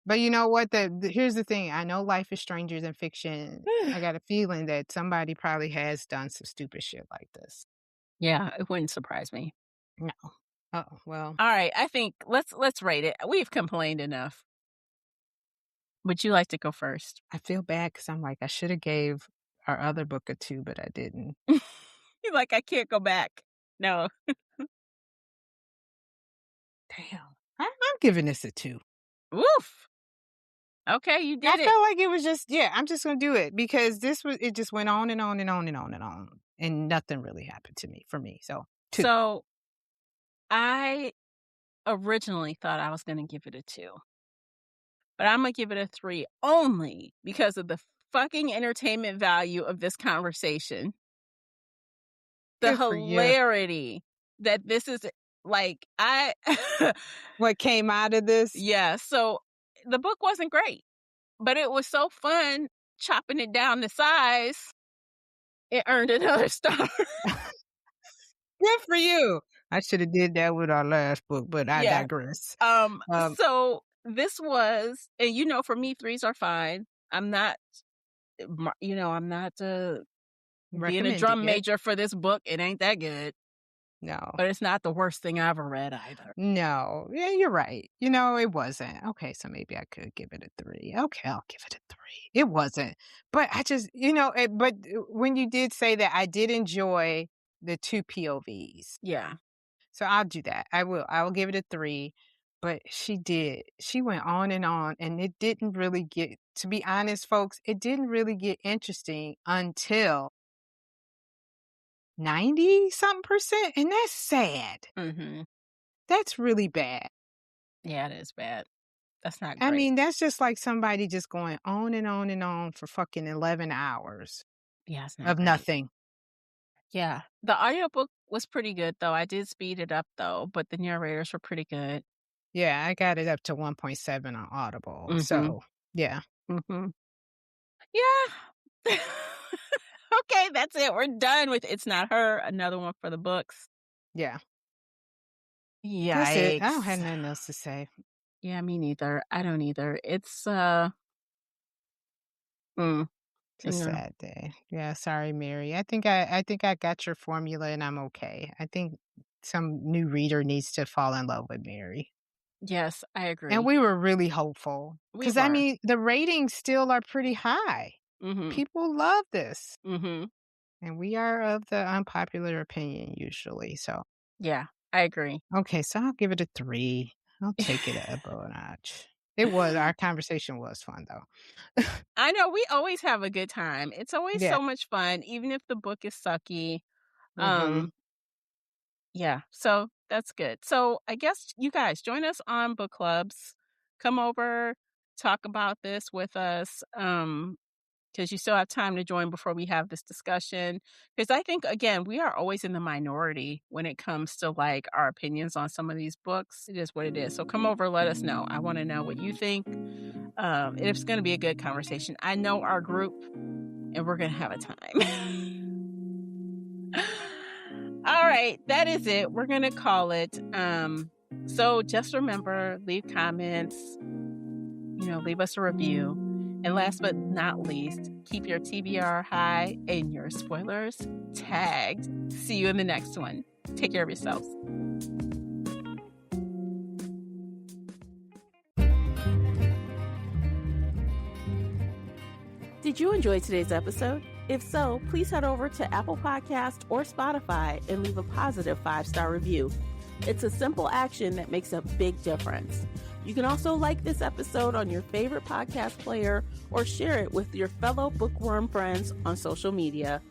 [SPEAKER 2] But you know what? Here's the thing. I know life is stranger than fiction. I got a feeling that somebody probably has done some stupid shit like this.
[SPEAKER 1] Yeah, it wouldn't surprise me.
[SPEAKER 2] No. Oh, well,
[SPEAKER 1] Alright, I think let's rate it. We've complained enough. Would you like to go first?
[SPEAKER 2] I feel bad because I'm like, I should have gave our other book a 2, but I didn't.
[SPEAKER 1] You're like, "I can't go back." No.
[SPEAKER 2] Damn. I'm giving this a 2.
[SPEAKER 1] Woof. Okay, you
[SPEAKER 2] I
[SPEAKER 1] did it.
[SPEAKER 2] felt like it was just, yeah, I'm just gonna do it because it just went on and on and on and on and on. And nothing really happened to me for me. So 2.
[SPEAKER 1] So, I originally thought I was gonna give it a 2, but Imma give it a 3 only because of the fucking entertainment value of this conversation. The
[SPEAKER 2] Good for you.
[SPEAKER 1] hilarity that this is like, I
[SPEAKER 2] What came out of this?
[SPEAKER 1] Yeah, so the book wasn't great, but it was so fun chopping it down to size, it earned another star.
[SPEAKER 2] Good for you. I should have did that with our last book, but I
[SPEAKER 1] Yeah.
[SPEAKER 2] digress.
[SPEAKER 1] Um,
[SPEAKER 2] Um,
[SPEAKER 1] so this was and, for me, 3s are fine. I'm not, I'm not, being a
[SPEAKER 2] recommending
[SPEAKER 1] drum
[SPEAKER 2] it.
[SPEAKER 1] major for this book. It ain't that good,
[SPEAKER 2] No.
[SPEAKER 1] but it's not the worst thing I ever read either.
[SPEAKER 2] No. Yeah, you're right. It wasn't. Okay, so maybe I could give it a 3. Okay, I'll give it a 3. It wasn't. But I just, when you did say that, I did enjoy the 2 POVs.
[SPEAKER 1] Yeah.
[SPEAKER 2] So I'll do that. I will give it a 3. But she did. She went on, and it didn't really get, to be honest, folks, it didn't really get interesting until 90 something percent. And that's sad.
[SPEAKER 1] Mhm.
[SPEAKER 2] That's really bad.
[SPEAKER 1] Yeah, it is bad. That's not
[SPEAKER 2] I
[SPEAKER 1] great.
[SPEAKER 2] mean, that's just like somebody just going on and on and on for fucking 11 hours
[SPEAKER 1] Yeah, it's not
[SPEAKER 2] of
[SPEAKER 1] great.
[SPEAKER 2] nothing.
[SPEAKER 1] Yeah. The audiobook was pretty good, though. I did speed it up, though, but the narrators were pretty good.
[SPEAKER 2] Yeah, I got it up to 1.7 on Audible.
[SPEAKER 1] Mhm,
[SPEAKER 2] So, yeah,
[SPEAKER 1] mhm. Yeah. Okay, that's it. We're done with It's Not Her, another one for the books.
[SPEAKER 2] yeah. That's it. I don't have
[SPEAKER 1] Yikes.
[SPEAKER 2] nothing else to say.
[SPEAKER 1] Yeah, me neither. I don't either. It's, mm,
[SPEAKER 2] It's a
[SPEAKER 1] you know,
[SPEAKER 2] sad day. Yeah, sorry, Mary. I think I got your formula and I'm okay. I think some new reader needs to fall in love with Mary.
[SPEAKER 1] yes, I
[SPEAKER 2] And
[SPEAKER 1] agree.
[SPEAKER 2] we were really hopeful
[SPEAKER 1] We
[SPEAKER 2] because I
[SPEAKER 1] were.
[SPEAKER 2] mean, the ratings still are pretty high.
[SPEAKER 1] Mhm,
[SPEAKER 2] People love this.
[SPEAKER 1] mhm.
[SPEAKER 2] And we are of the unpopular opinion usually. So,
[SPEAKER 1] Yeah, I agree.
[SPEAKER 2] okay, so I'll give it a 3. I'll take it up a notch. Our conversation was fun though.
[SPEAKER 1] I know, we always have a good time. It's always
[SPEAKER 2] Yeah.
[SPEAKER 1] so much fun, even if the book is sucky.
[SPEAKER 2] Mhm.
[SPEAKER 1] Um, yeah, so that's good. So I guess you guys join us on book clubs. Come over, talk about this with us. Because you still have time to join before we have this discussion. Because I think, again, we are always in the minority when it comes to like our opinions on some of these books. It is what it is. So come over, let us know. I want to know what you think. It's going to be a good conversation. I know our group, and we're going to have a time. All right, that is it. We're going to call it. So just remember, leave comments, leave us a review. And last but not least, keep your TBR high and your spoilers tagged. See you in the next one. Take care of yourselves. Did you enjoy today's episode? If so, please head over to Apple Podcast or Spotify and leave a positive 5-star review. It's a simple action that makes a big difference. You can also like this episode on your favorite podcast player or share it with your fellow bookworm friends on social media.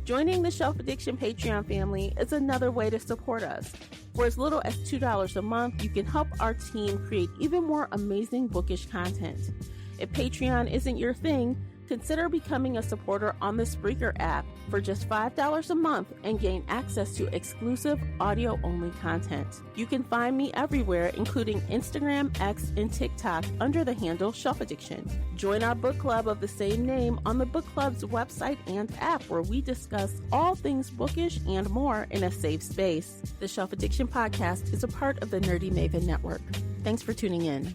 [SPEAKER 1] Joining the Shelf Addiction Patreon family is another way to support us. For as little as $2 a month, you can help our team create even more amazing bookish content. If Patreon isn't your thing, consider becoming a supporter on the Spreaker app for just $5 a month and gain access to exclusive audio-only content. You can find me everywhere, including Instagram, X, and TikTok under the handle Shelf Addiction. Join our book club of the same name on the book club's website and app, where we discuss all things bookish and more in a safe space. The Shelf Addiction podcast is a part of the Nerdy Maven Network. Thanks for tuning in.